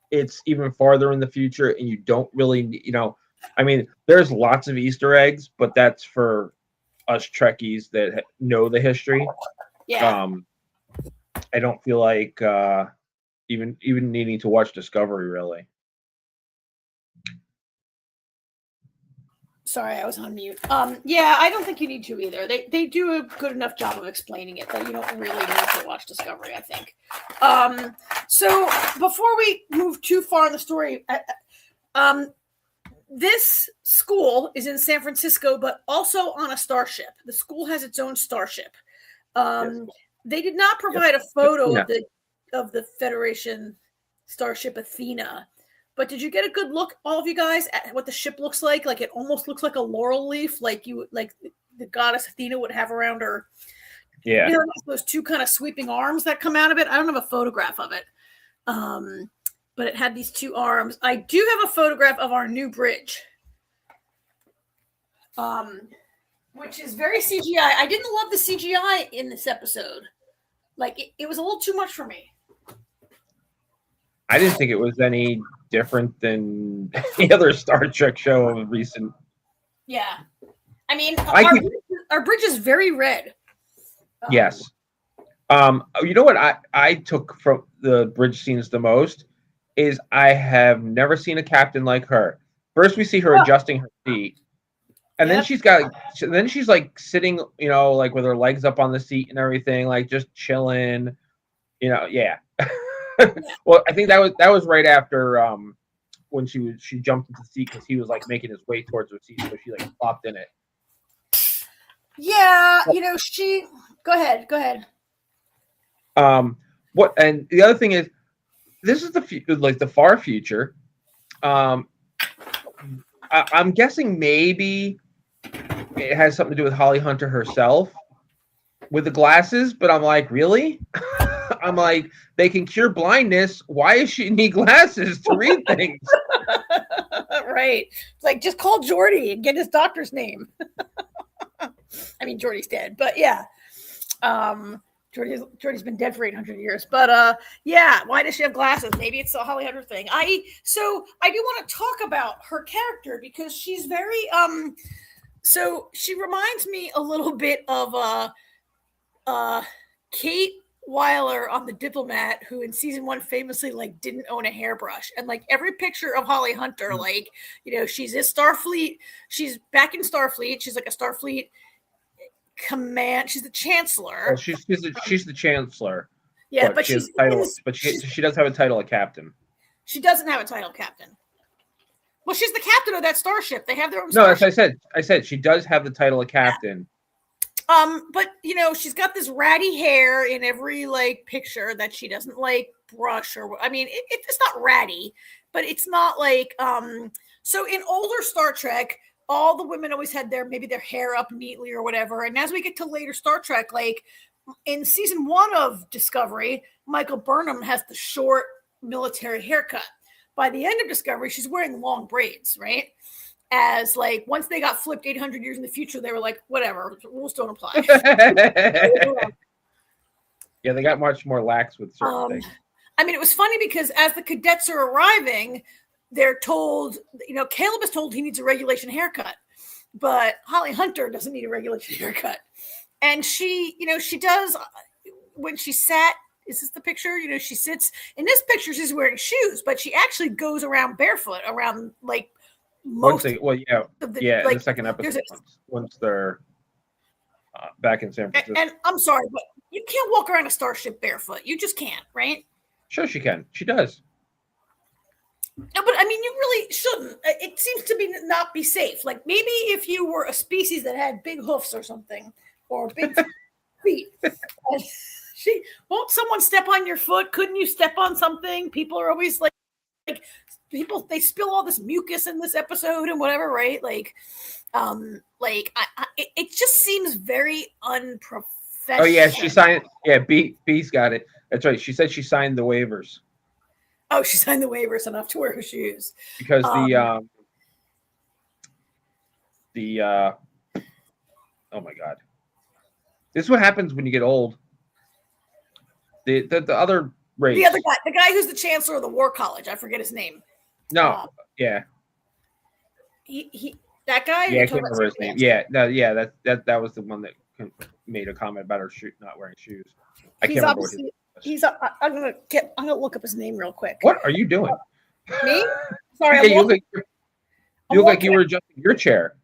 it's even farther in the future, and you don't really, I mean, there's lots of Easter eggs, but that's for us Trekkies that know the history. Yeah. I don't feel like even needing to watch Discovery really. Sorry, I was on mute. Yeah, I don't think you need to either. They do a good enough job of explaining it that you don't really need to watch Discovery, I think. So before we move too far in the story, this school is in San Francisco, but also on a starship. The school has its own starship. Yes. They did not provide a photo Athena. of the Federation starship Athena. But did you get a good look, all of you guys, at what the ship looks like? Like it almost looks like a laurel leaf, like the goddess Athena would have around her. Yeah. You know, those two kind of sweeping arms that come out of it. I don't have a photograph of it, but it had these two arms. I do have a photograph of our new bridge, which is very CGI. I didn't love the CGI in this episode. Like it was a little too much for me. I didn't think it was any different than any other Star Trek show of recent. Yeah. I mean, our bridge is very red. Yes. You know what I took from the bridge scenes the most is I have never seen a captain like her. First, we see her adjusting her seat, and then she's like sitting, like with her legs up on the seat and everything, like just chilling. Yeah. Well, I think that was right after when she jumped into the seat because he was like making his way towards her seat, so she like plopped in it. Yeah, she. Go ahead. What? And the other thing is, this is the far future. I'm guessing maybe it has something to do with Holly Hunter herself with the glasses, but I'm like, really? I'm like, they can cure blindness. Why does she need glasses to read things? Right. It's like, just call Geordi and get his doctor's name. I mean, Geordi's dead, but yeah. Geordi's been dead for 800 years. But yeah, why does she have glasses? Maybe it's a Holly Hunter thing. So I do want to talk about her character because she's very so she reminds me a little bit of Kate Weiler on The Diplomat, who in season 1 famously like didn't own a hairbrush, and like every picture of Holly Hunter, like she's in Starfleet, she's back in Starfleet, she's like a Starfleet command, she's the chancellor. Well, she's the chancellor. Yeah, but she's she does have a title of captain. She doesn't have a title of captain. Well, she's the captain of that starship. They have their own. No, starship. as I said, she does have the title of captain. Yeah. But she's got this ratty hair in every like picture that she doesn't like brush or. I mean, it's not ratty, but it's not like. So in older Star Trek, all the women always had their hair up neatly or whatever. And as we get to later Star Trek, like in season 1 of Discovery, Michael Burnham has the short military haircut. By the end of Discovery, she's wearing long braids, right? As like once they got flipped 800 years in the future, they were like, whatever, the rules don't apply. Yeah, they got much more lax with certain things. I mean, it was funny because as the cadets are arriving, they're told, Caleb is told he needs a regulation haircut, but Holly Hunter doesn't need a regulation haircut. And she, she does when she sat. Is this the picture? She sits in this picture. She's wearing shoes, but she actually goes around barefoot around like. In the second episode, once they're back in San Francisco. And I'm sorry, but you can't walk around a starship barefoot. You just can't, right? Sure, she can. She does. No, but I mean, you really shouldn't. It seems to not be safe. Like maybe if you were a species that had big hoofs or something, or big feet. And she won't someone step on your foot? Couldn't you step on something? People are always like people, they spill all this mucus in this episode and whatever, right? It just seems very unprofessional. Oh yeah, she signed. Yeah, B's got it. That's right. She said she signed the waivers. Oh, she signed the waivers enough to wear her shoes because oh my god, this is what happens when you get old. The other race, the other guy, the guy who's the chancellor of the war college, I forget his name. No, yeah, he that guy. Yeah, I can't remember his name. Yeah, that was the one that made a comment about her not wearing shoes. I can't remember what his I'm gonna look up his name real quick. What are you doing? Me? Sorry, yeah, you look like you were adjusting your chair.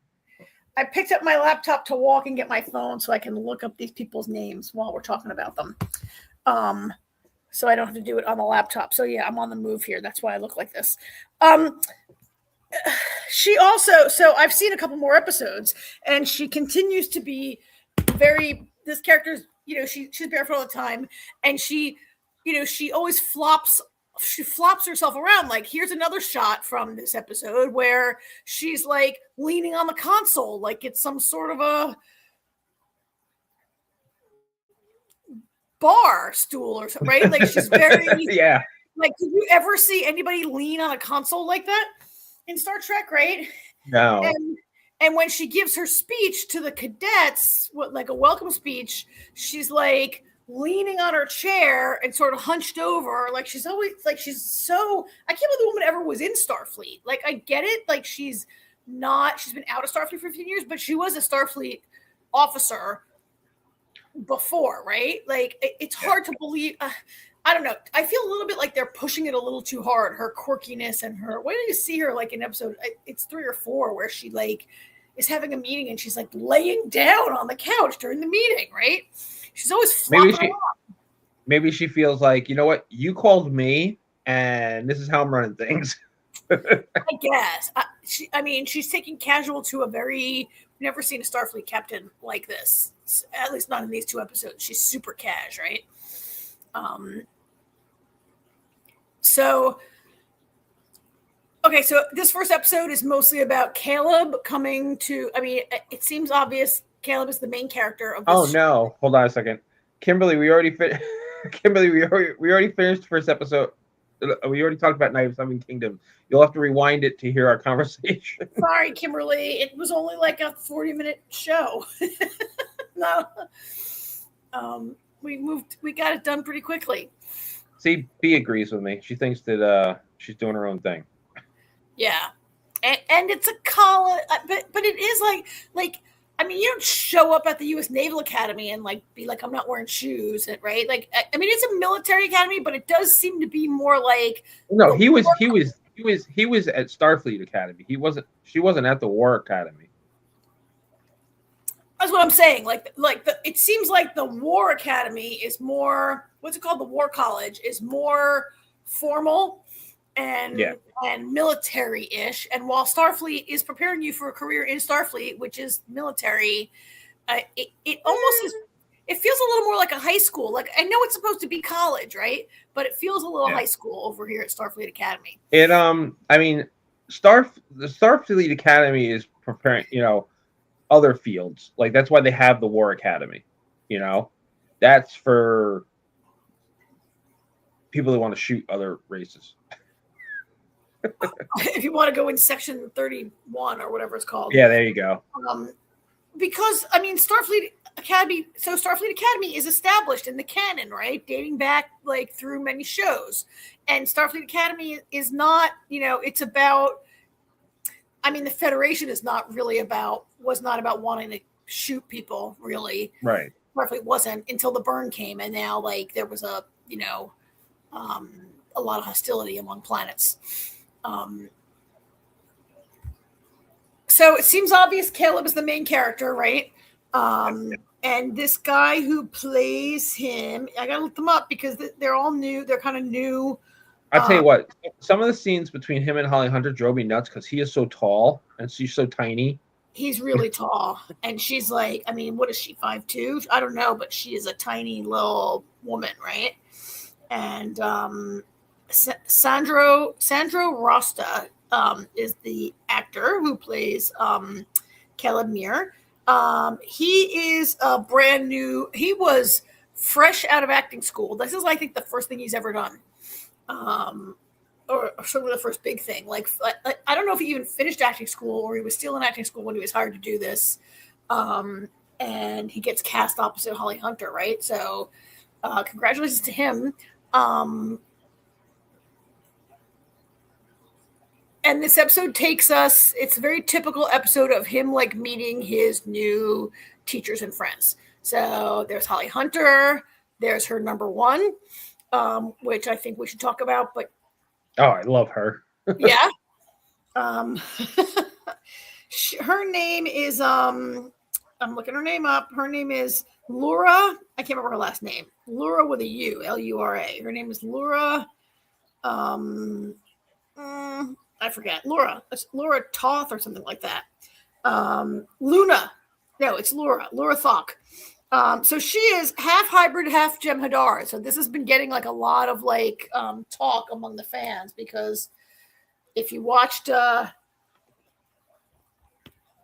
I picked up my laptop to walk and get my phone so I can look up these people's names while we're talking about them. So I don't have to do it on the laptop. So yeah, I'm on the move here. That's why I look like this. She also, so I've seen a couple more episodes, and she continues to be this character's, she's barefoot all the time, and she always flops herself around. Like, here's another shot from this episode where she's like leaning on the console like it's some sort of a bar stool or something, right? Like, she's very yeah. Like, did you ever see anybody lean on a console like that in Star Trek, right? No. And when she gives her speech to the cadets, like a welcome speech, she's like leaning on her chair and sort of hunched over. Like, she's always like, I can't believe the woman ever was in Starfleet. Like, I get it. Like, she's been out of Starfleet for 15 years, but she was a Starfleet officer before, right? Like, it's hard to believe. I don't know. I feel a little bit like they're pushing it a little too hard. Her quirkiness and her. Why do you see her like in episode? It's 3 or 4 where she like is having a meeting and she's like laying down on the couch during the meeting, right? She's always flopping maybe she feels like, you know what? You called me, and this is how I'm running things. I guess. She's taking casual to a very. Never seen a Starfleet captain like this. At least not in these 2 episodes. She's super cash, right? So this first episode is mostly about Caleb coming to, it seems obvious Caleb is the main character of this. Oh no, hold on a second. Kimberly, we already finished the first episode. We already talked about Night of Seven Kingdoms. You'll have to rewind it to hear our conversation. Sorry, Kimberly. It was only like a 40-minute show. No. We got it done pretty quickly. See, B agrees with me. She thinks that she's doing her own thing. Yeah. And it's a college, but it is like you don't show up at the U.S. Naval Academy and like be like, I'm not wearing shoes, right? Like, it's a military academy, but it does seem to be more like. No, he was at Starfleet Academy. She wasn't at the War Academy. That's what I'm saying. It seems like the War Academy is more, what's it called? The War College is more formal and military-ish. And while Starfleet is preparing you for a career in Starfleet, which is military, it almost is. It feels a little more like a high school. Like, I know it's supposed to be college, right? But it feels a little high school over here at Starfleet Academy. The Starfleet Academy is preparing, other fields. Like, that's why they have the War Academy. That's for people that want to shoot other races. If you want to go in section 31 or whatever it's called. Yeah, there you go. Because Starfleet Academy is established in the canon, right? Dating back like through many shows. And Starfleet Academy is not, it's about, the Federation was not about wanting to shoot people, really. Right. Starfleet wasn't until the burn came, and now like there was a lot of hostility among planets. So it seems obvious Caleb is the main character, right? And this guy who plays him, I gotta look them up because they're all new. They're kind of new. I'll tell you what, some of the scenes between him and Holly Hunter drove me nuts because he is so tall and she's so tiny. he's really tall, and she's like, I mean, what is she, 5'2"? I don't know, but she is a tiny little woman, right? And Sandro Rasta is the actor who plays Caleb Muir. He is a brand new. He was fresh out of acting school. This is, I think, the first thing he's ever done. Or certainly the first big thing. Like, I don't know if he even finished acting school or he was still in acting school when he was hired to do this. And he gets cast opposite Holly Hunter, right? So, congratulations to him. And this episode takes us, it's a very typical episode of him like meeting his new teachers and friends. So there's Holly Hunter, there's her number one, which I think we should talk about, but oh, I love her. yeah. Her name is I'm looking her name up. Her name is Laura. I can't remember her last name. Laura with a U, L-U-R-A. Her name is Laura. I forget. Laura. It's Laura Toth or something like that. Luna. No, it's Laura. Laura Thok. So she is half hybrid, half Jem'Hadar. So this has been getting like a lot of like talk among the fans, because if you watched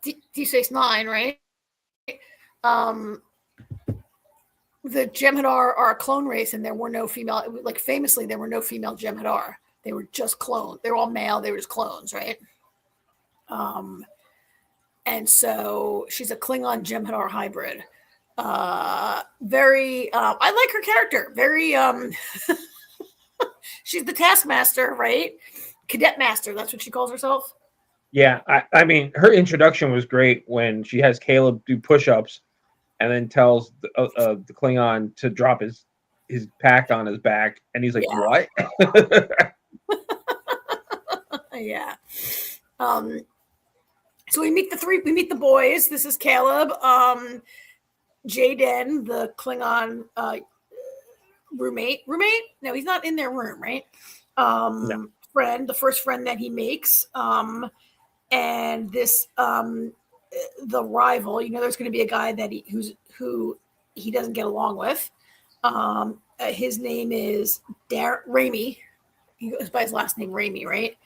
Deep Space Nine, right? The Jem'Hadar are a clone race, and there were no female. Like famously, there were no female Jem'Hadar. They were just clones. They were all male. They were just clones, right? And so she's a Klingon Jem'Hadar hybrid. Very. I like her character. Very. She's the taskmaster, right? Cadet master. That's what she calls herself. Yeah, I mean, her introduction was great when she has Caleb do push-ups, and then tells the Klingon to drop his pack on his back, and he's like, "What?" Yeah. So we meet the boys. This is Caleb, Jaden, the Klingon roommate. No, he's not in their room, right? No. Friend, the first friend that he makes. And this the rival, there's going to be a guy that who he doesn't get along with. His name is Raimi. He goes by his last name, Raimi, right?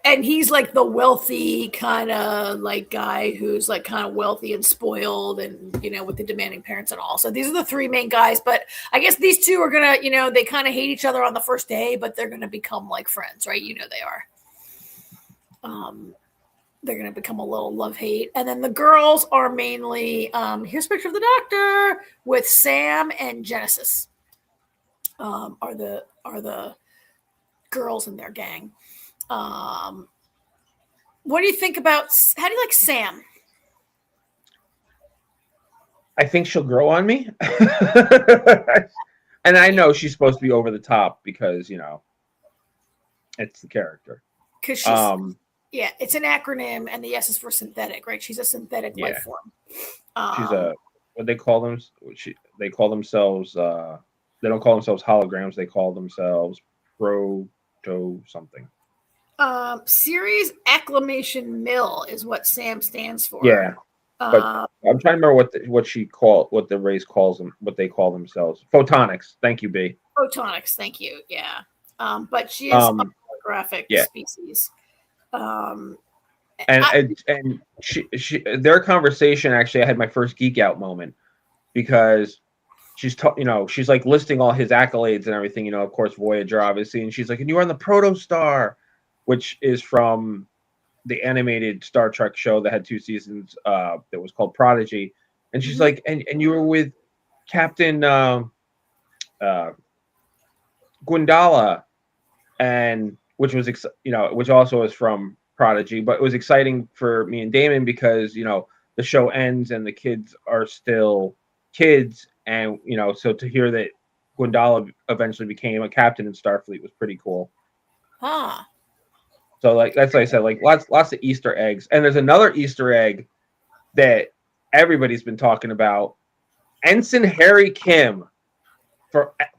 And he's like the wealthy kind of like guy who's like kind of wealthy and spoiled, and with the demanding parents and all. So these are the three main guys, but I guess these two are gonna, they kind of hate each other on the first day, but they're gonna become like friends, right? They are. They're gonna become a little love-hate. And then the girls are mainly here's a picture of the Doctor with Sam and Genesis. Are the girls in their gang. What do you think about, how do you like Sam? I think she'll grow on me. And I know she's supposed to be over the top because, it's the character. Because she's, it's an acronym, and the S is for synthetic, right? She's a synthetic life form. She's what they call them? They call themselves, they don't call themselves holograms. They call themselves proto something. Series Acclamation Mill is what Sam stands for. Yeah, but I'm trying to remember what the race calls them, what they call themselves. Photonics. Thank you, B. Photonics. Thank you. Yeah. But she is a holographic species. And she their conversation, actually, I had my first geek out moment, because she's she's like listing all his accolades and everything. Of course, Voyager, obviously, and she's like, "And you were on the Protostar," which is from the animated Star Trek show that had 2 seasons that was called Prodigy. And she's like, and you were with Captain Gundala, and which was which also is from Prodigy, but it was exciting for me and Damon because the show ends and the kids are still kids, and so to hear that Gundala eventually became a captain in Starfleet was pretty cool. So that's like I said, like lots of Easter eggs. And there's another Easter egg that everybody's been talking about. Ensign Harry Kim.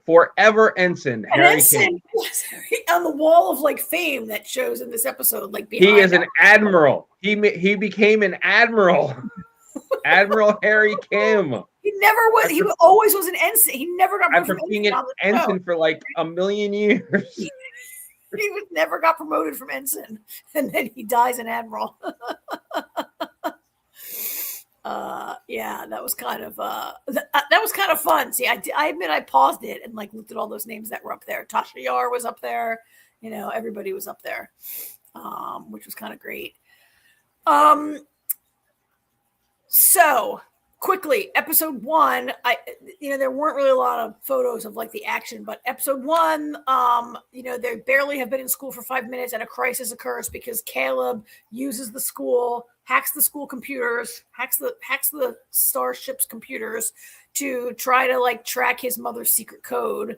Forever Ensign Harry Kim. on the wall of like fame that shows in this episode, like behind he is an admiral. He became an admiral. Admiral Harry Kim. He never was. He always was an ensign. He never got promoted After being an ensign for like a million years. He never got promoted from ensign, and then he dies an admiral. Yeah, that was kind of fun. See, I admit I paused it and like looked at all those names that were up there. Tasha Yar was up there. You know, everybody was up there, which was kind of great. So quickly, episode 1, there weren't really a lot of photos of like the action, but episode 1, they barely have been in school for 5 minutes and a crisis occurs because Caleb uses the school, hacks the school computers, hacks the starship's computers to try to like track his mother's secret code.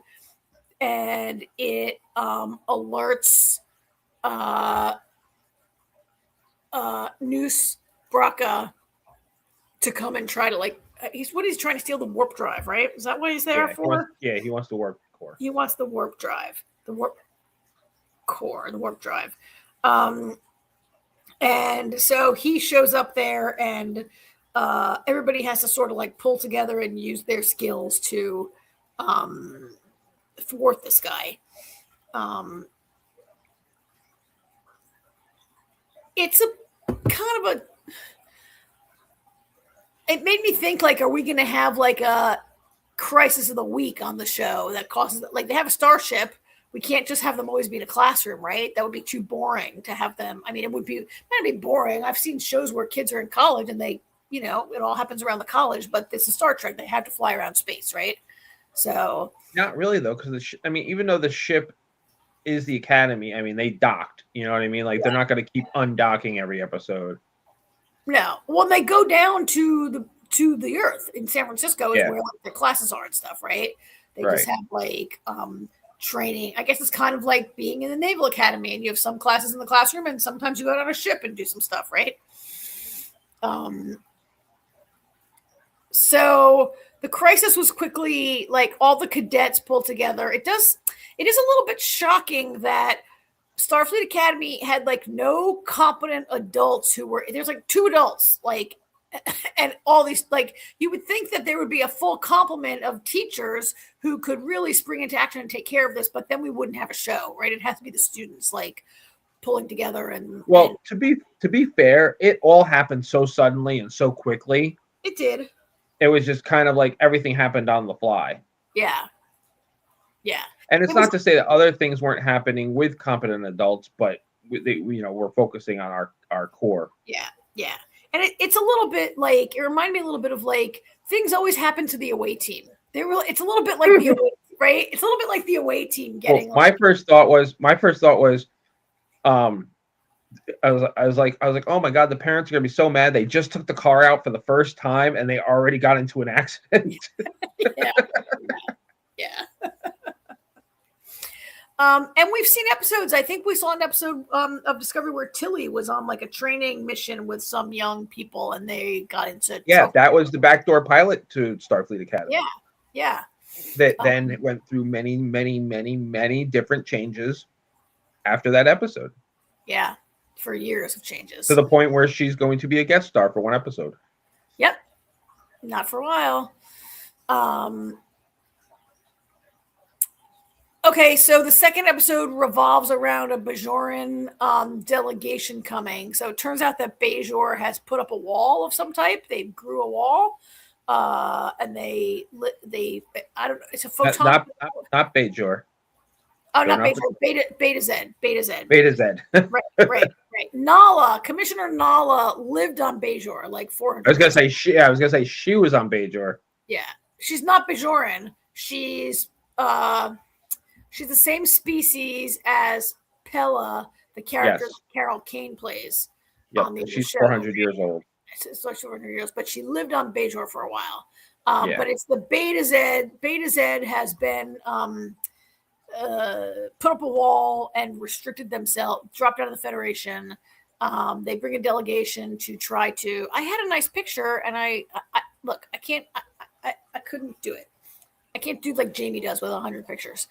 And it alerts Noose Braca to come and try to like he's trying to steal the warp drive, right? Is that what he's there for? He wants the warp core. He wants the warp drive, the warp core, the warp drive. And so he shows up there, and everybody has to sort of like pull together and use their skills to thwart this guy. It's a kind of a. It made me think, like, are we going to have like a crisis of the week on the show that causes, like, they have a starship. We can't just have them always be in a classroom, right? That would be too boring to have them. I mean, it might be boring. I've seen shows where kids are in college and they, it all happens around the college, but this is Star Trek. They have to fly around space, right? So. Not really, though, because, even though the ship is the Academy, they docked, you know what I mean? Like, they're not going to keep undocking every episode. No. Well, they go down to the Earth in San Francisco is where like their classes are and stuff, right? They just have like training. I guess it's kind of like being in the Naval Academy, and you have some classes in the classroom, and sometimes you go out on a ship and do some stuff, right? So the crisis was quickly like all the cadets pulled together. It is a little bit shocking that Starfleet Academy had like no competent adults there's like 2 adults, like, and all these, like, you would think that there would be a full complement of teachers who could really spring into action and take care of this, but then we wouldn't have a show, right? It has to be the students like pulling together and. Well, to be fair, it all happened so suddenly and so quickly. It did. It was just kind of like everything happened on the fly. Yeah. Yeah. And it's not to say that other things weren't happening with competent adults, but we're focusing on our core. Yeah, yeah. And it's a little bit like, it reminded me a little bit of like, things always happen to the away team. It's a little bit like the away, right? It's a little bit like the away team getting. Well, my first thought was, I was like, oh my God, the parents are gonna be so mad. They just took the car out for the first time and they already got into an accident. Yeah. And we've seen episodes. I think we saw an episode of Discovery where Tilly was on like a training mission with some young people, and they got into. Yeah, that was the backdoor pilot to Starfleet Academy. Yeah. That then went through many, many, many, many different changes after that episode. Yeah, for years of changes. To the point where she's going to be a guest star for one episode. Yep. Not for a while. Okay, so the second episode revolves around a Bajoran delegation coming. So it turns out that Bajor has put up a wall of some type. They grew a wall, and they I don't know. It's a photon. Not Bajor. Oh, not Bajor. Beta Z. Beta Z. right. Nala, Commissioner Nala lived on Bajor like 400. I was gonna say she was on Bajor. Yeah, she's not Bajoran. She's the same species as Pella, the character Carol Kane plays. Yeah, she's 400 years old. It's like 400 years, but she lived on Bajor for a while. But it's the Beta Z. Beta Z has been put up a wall and restricted themselves, dropped out of the Federation. They bring a delegation to try to. I had a nice picture, and I look. I can't. I couldn't do it. I can't do like Jamie does with 100 pictures.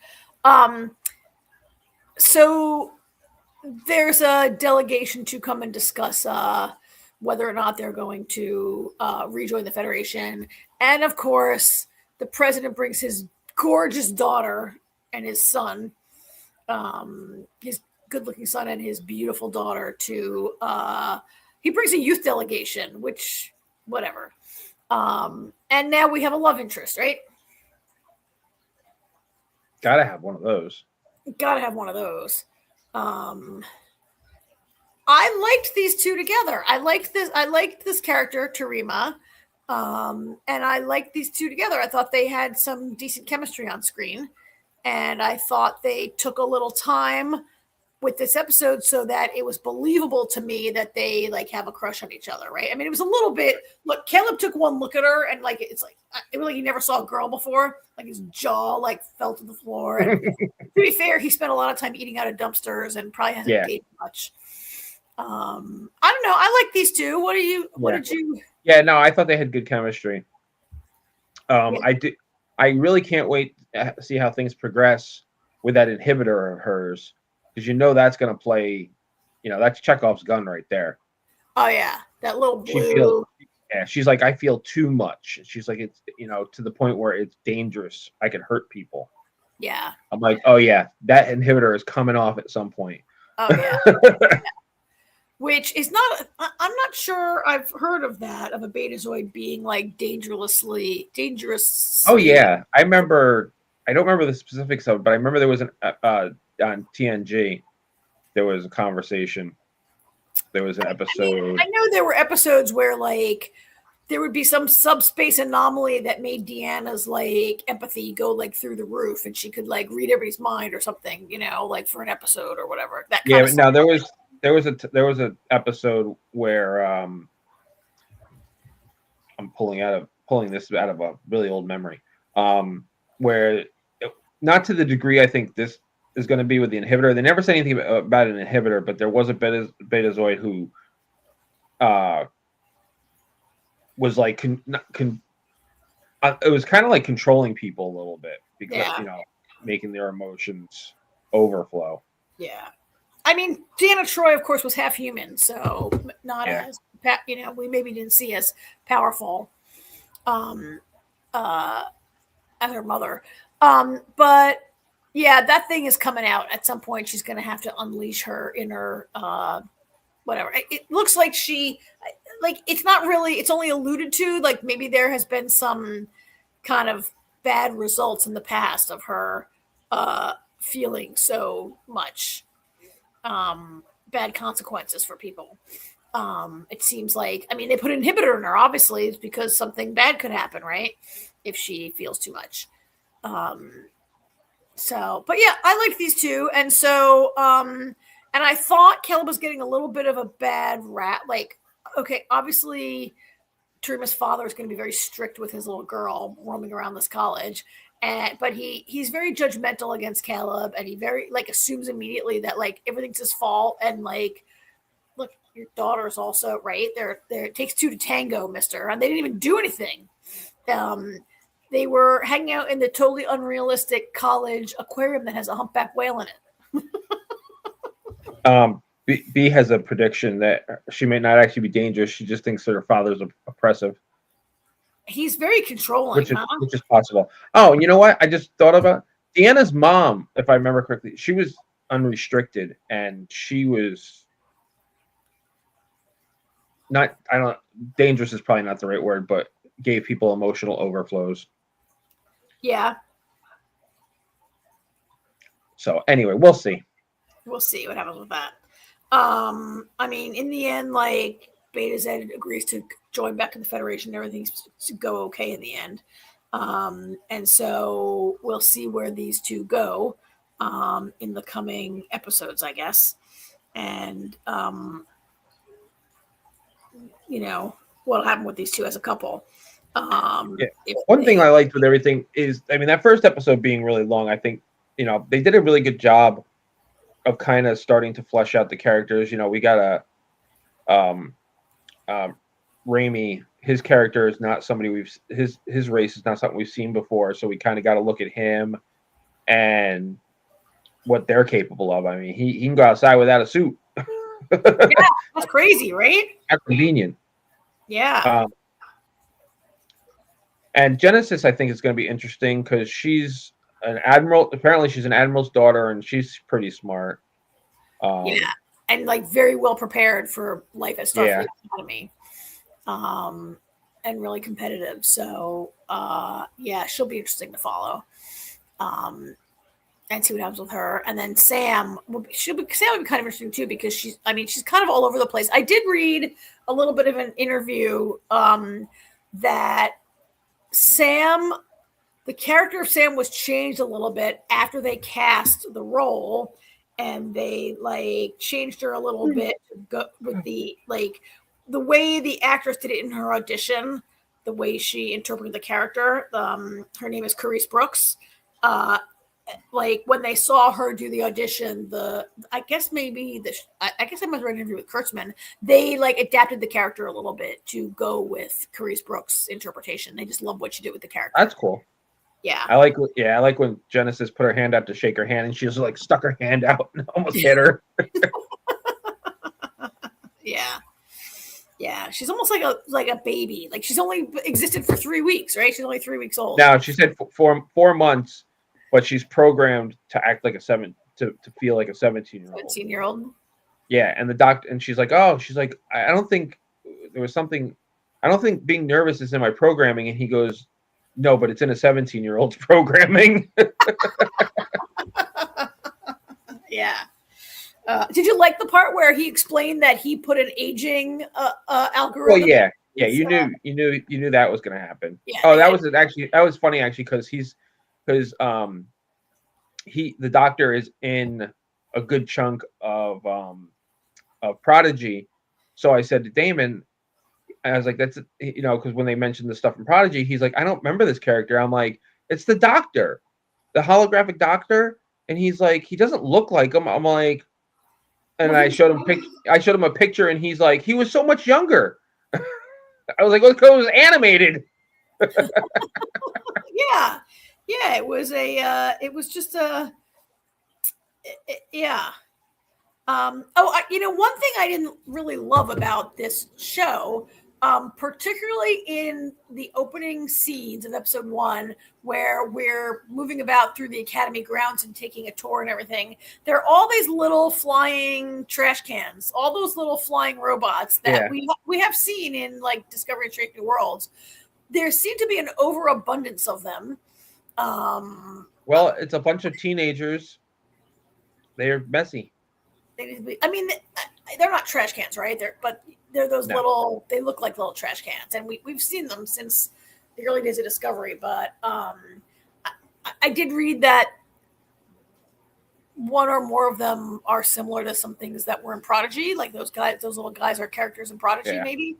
So there's a delegation to come and discuss whether or not they're going to rejoin the Federation. And of course, the president brings his gorgeous daughter and his son, his good-looking son and his beautiful daughter to he brings a youth delegation, which whatever. And now we have a love interest, right? Gotta have one of those. Gotta have one of those. I liked these two together. I liked this character, Tarima. And I liked these two together. I thought they had some decent chemistry on screen. And I thought they took a little time with this episode so that it was believable to me that they like have a crush on each other, right? I mean, it was a little bit. Look, Caleb took one look at her, and like it's like he never saw a girl before. Like his jaw like fell to the floor. And to be fair, he spent a lot of time eating out of dumpsters and probably hasn't dated much. I don't know. I like these two. What did you? Yeah, no, I thought they had good chemistry. I really can't wait to see how things progress with that inhibitor of hers, because that's going to play, that's Chekhov's gun right there. Oh yeah, that little blue. She's like, I feel too much. She's like, it's to the point where it's dangerous. I can hurt people. Yeah. I'm like, oh yeah, that inhibitor is coming off at some point. Oh yeah. Which is not, I'm not sure I've heard of that, of a Betazoid being like dangerous. Oh yeah. I don't remember the specifics of it, but I remember there was on TNG, there was a conversation. There was an episode. I know there were episodes where like there would be some subspace anomaly that made Deanna's like empathy go like through the roof, and she could like read everybody's mind or something, like for an episode or whatever. That kind of now there was an episode where I'm pulling this out of a really old memory, where not to the degree I think this is going to be with the inhibitor. They never said anything about an inhibitor, but there was a Betazoid who was like it was kind of like controlling people a little bit because making their emotions overflow. Yeah. I mean, Deanna Troi, of course, was half human, so not as we maybe didn't see as powerful as her mother. But yeah, that thing is coming out at some point. She's going to have to unleash her inner whatever. It looks like it's not really. It's only alluded to. Like maybe there has been some kind of bad results in the past of her feeling so much. Bad consequences for people. It seems like, they put an inhibitor in her, obviously, it's because something bad could happen, right? If she feels too much. But yeah, I like these two. And so, and I thought Caleb was getting a little bit of a bad rap. Like, okay, obviously, Tarima's father is going to be very strict with his little girl roaming around this college. But he's very judgmental against Caleb, and he very assumes immediately that everything's his fault, and look, your daughter's also right there. It takes two to tango, mister, and they didn't even do anything. They were hanging out in the totally unrealistic college aquarium that has a humpback whale in it. B has a prediction that she may not actually be dangerous. She just thinks that her father's oppressive. He's very controlling, which is possible. Oh, you know what? I just thought about Deanna's mom, if I remember correctly. She was unrestricted, and she was not. Dangerous is probably not the right word, but gave people emotional overflows. Yeah. So anyway, we'll see. We'll see what happens with that. In the end, Beta Z agrees to join back in the Federation. Everything's to go okay in the end. And so we'll see where these two go in the coming episodes, I guess. And, what'll happen with these two as a couple. One thing I liked with everything is, that first episode being really long, I think, they did a really good job of kind of starting to flesh out the characters. We got Raimi, his character is not somebody his race is not something we've seen before, so we kind of got to look at him, and what they're capable of. I mean, he can go outside without a suit. Yeah, that's crazy, right? How convenient. Yeah. And Genesis, I think, is going to be interesting because she's an admiral. Apparently, she's an admiral's daughter, and she's pretty smart. Yeah, and like very well prepared for life at Starfleet Academy, and really competitive. So, yeah, she'll be interesting to follow, and see what happens with her. And then Sam would be kind of interesting too because she's kind of all over the place. I did read a little bit of an interview that Sam, the character of Sam, was changed a little bit after they cast the role. And they like changed her a little bit to go with the way the actress did it in her audition, the way she interpreted the character. Her name is Carice Brooks. Like when they saw her do the audition, I guess I must have read an interview with Kurtzman. They like adapted the character a little bit to go with Carice Brooks' interpretation. They just love what she did with the character. That's cool. Yeah. I like when Genesis put her hand out to shake her hand and she just like stuck her hand out and almost hit her. Yeah. Yeah. She's almost like a baby. Like she's only existed for 3 weeks, right? She's only 3 weeks old. Now she said 4 months, but she's programmed to act like to feel like a 17-year-old. 17-year-old. Yeah, and the doctor, and she's like, I don't think there was something. I don't think being nervous is in my programming. And he goes, no, but it's in a 17-year-old's programming. Yeah. Did you like the part where he explained that he put an aging algorithm? Well, yeah. You knew that was going to happen. Yeah, oh, that was funny actually because the doctor is in a good chunk of Prodigy. So I said to Damon, I was like, that's, because when they mentioned the stuff in Prodigy, he's like, I don't remember this character. I'm like, it's the doctor, the holographic doctor. And he's like, he doesn't look like him. I'm like, and I showed him a picture and he's like, he was so much younger. I was like, well, because it was animated. Yeah. Yeah. It was just yeah. One thing I didn't really love about this show, particularly in the opening scenes of episode 1, where we're moving about through the Academy grounds and taking a tour and everything, there are all these little flying trash cans, all those little flying robots that we have seen in like Discovery and Strange New Worlds. There seemed to be an overabundance of them. Well, it's a bunch of teenagers. They're messy. They're not trash cans, right? They're those little. They look like little trash cans, and we've seen them since the early days of Discovery. But I did read that one or more of them are similar to some things that were in Prodigy, like those little guys are characters in Prodigy, maybe.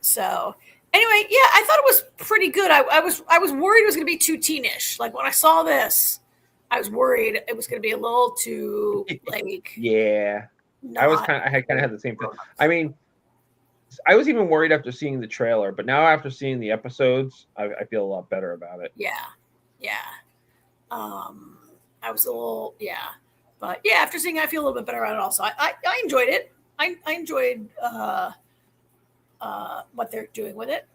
So anyway, yeah, I thought it was pretty good. I was worried it was going to be too teenish. Like when I saw this, I was worried it was going to be a little too like. Yeah, I kind of had the same thing. I mean, I was even worried after seeing the trailer, but now after seeing the episodes, I feel a lot better about it. Yeah. I was a little, but yeah, after seeing it, I feel a little bit better about it. Also, I enjoyed it. I enjoyed what they're doing with it.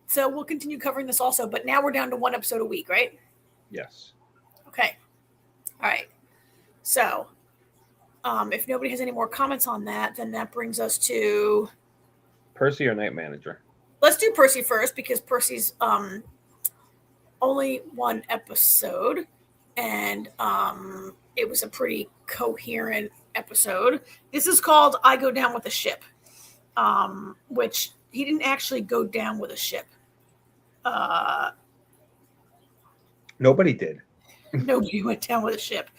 So we'll continue covering this also, but now we're down to 1 episode a week, right? Yes. Okay. All right. So, if nobody has any more comments on that, then that brings us to Percy or Night Manager. Let's do Percy first because Percy's only 1 episode, and it was a pretty coherent episode. This is called "I Go Down with a Ship," which he didn't actually go down with a ship. Nobody did. Nobody went down with a ship.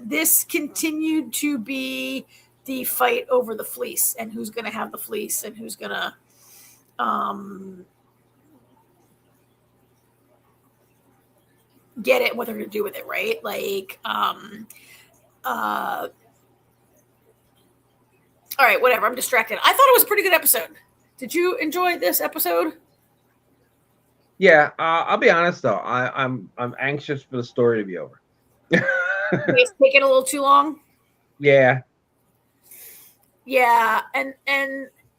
This continued to be the fight over the fleece and who's going to have the fleece and who's going to get it, what they're going to do with it, right? Like, all right, whatever. I'm distracted. I thought it was a pretty good episode. Did you enjoy this episode? Yeah, I'll be honest though. I'm anxious for the story to be over. It's taking a little too long. Yeah. Yeah, and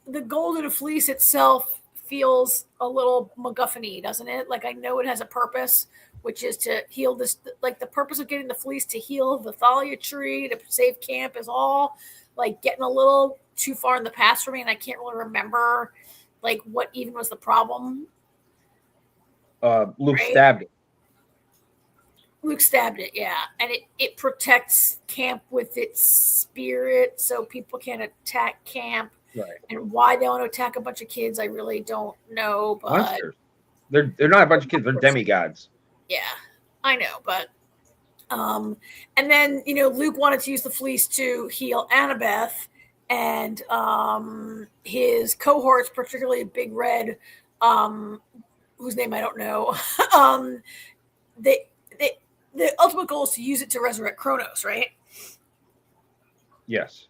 the golden fleece itself feels a little MacGuffin-y, doesn't it? Like I know it has a purpose, which is to heal this. Like the purpose of getting the fleece to heal the Thalia tree to save camp is all like getting a little too far in the past for me, and I can't really remember like what even was the problem. Luke Right? stabbed it. Luke stabbed it, yeah, and it protects camp with its spirit, so people can attack camp. Right. And why they want to attack a bunch of kids, I really don't know. But Monsters. They're not a bunch of kids. They're demigods. Yeah, I know. But and then Luke wanted to use the fleece to heal Annabeth, and his cohorts, particularly Big Red, whose name I don't know, they the ultimate goal is to use it to resurrect Kronos, right? Yes.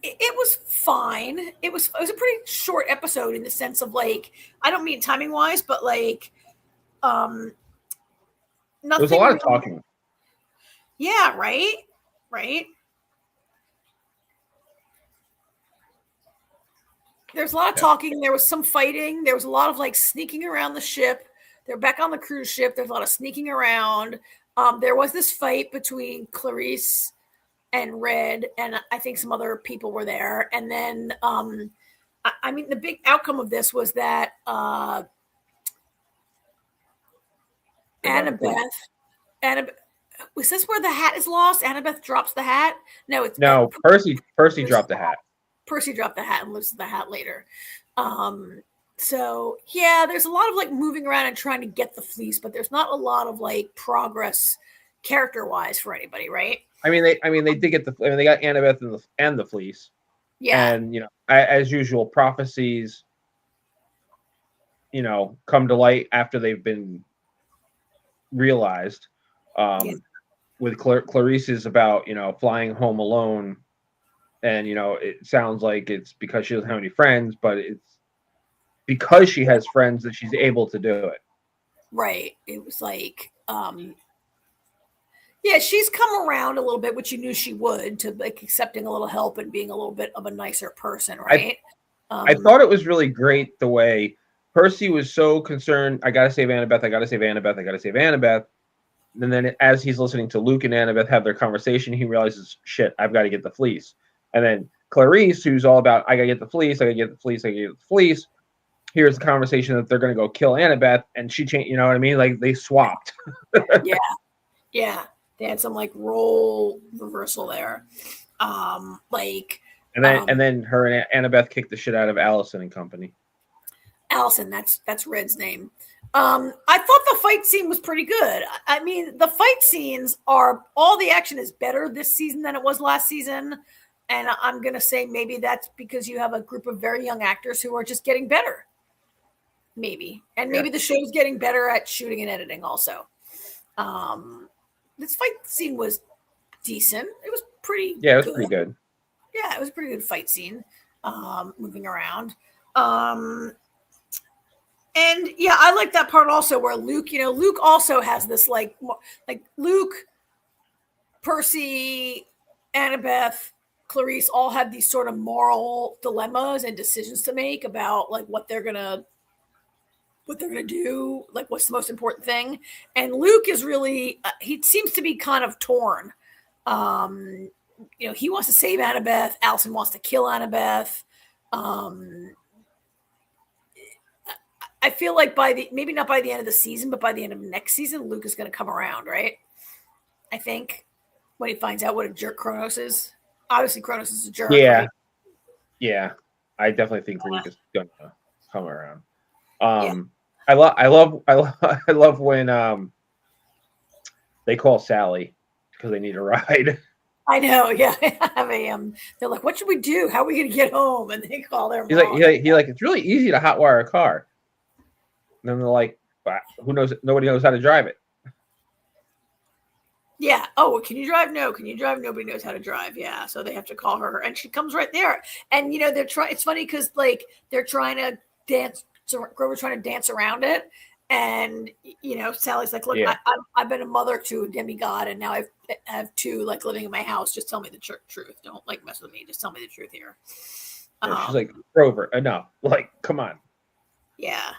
It was fine. It was a pretty short episode in the sense of like, I don't mean timing wise, but like, nothing. There was a lot of talking. Yeah, right. There's a lot of talking. There was some fighting. There was a lot of like sneaking around the ship. They're back on the cruise ship. There's a lot of sneaking around. There was this fight between Clarice and Red, and I think some other people were there. And then, I mean, the big outcome of this was that Annabeth, was this where the hat is lost? Annabeth drops the hat? No, Percy dropped the hat. Percy dropped the hat and loses the hat later. So yeah, there's a lot of like moving around and trying to get the fleece, but there's not a lot of like progress character wise for anybody, right? I mean, they did get they got Annabeth and the fleece. Yeah. And as usual, prophecies, come to light after they've been realized. With Clarice is about flying home alone. And it sounds like it's because she doesn't have any friends, but it's because she has friends that she's able to do it. Right. It was like, yeah, she's come around a little bit, which you knew she would, to like accepting a little help and being a little bit of a nicer person, right? I thought it was really great the way Percy was so concerned. I gotta save Annabeth. I gotta save Annabeth. I gotta save Annabeth. And then as he's listening to Luke and Annabeth have their conversation, he realizes, shit, I've got to get the fleece. And then Clarice, who's all about, I gotta get the fleece, I gotta get the fleece, I gotta get the fleece. Here's the conversation that they're gonna go kill Annabeth, and she changed. You know what I mean? Like they swapped. Yeah. They had some like role reversal there. And then her and Annabeth kicked the shit out of Allison and company. Allison, that's Red's name. I thought the fight scene was pretty good. I mean, the fight scenes all the action is better this season than it was last season. And I'm going to say maybe that's because you have a group of very young actors who are just getting better. Maybe. And maybe the show's getting better at shooting and editing also. This fight scene was decent. It was pretty good. Yeah, it was pretty good. Yeah, it was a pretty good fight scene, moving around. And yeah, I like that part also where Luke also has this like Luke, Percy, Annabeth, Clarice all have these sort of moral dilemmas and decisions to make about like what they're gonna do, like what's the most important thing. And Luke is really he seems to be kind of torn. He wants to save Annabeth. Allison wants to kill Annabeth. I feel like maybe not by the end of the season, but by the end of next season, Luke is going to come around, right? I think when he finds out what a jerk Kronos is. Obviously, Kronos is a jerk. Yeah, right? Yeah. I definitely think Luke is going to come around. I love when they call Sally because they need a ride. I know, yeah. They're like, "What should we do? How are we going to get home?" And they call their He's mom. like, it's really easy to hotwire a car. And then they're like, who knows? Nobody knows how to drive it. Yeah. Oh, can you drive? No. Can you drive? Nobody knows how to drive. Yeah. So they have to call her, and she comes right there. And they're trying. It's funny because like they're trying to dance Grover's trying to dance around it. And, Sally's like, look, Yeah. I've been a mother to a demigod, and now I have two, like, living in my house. Just tell me the truth. Don't, like, mess with me. Just tell me the truth here. She's like, Grover, enough. Like, come on. Yeah.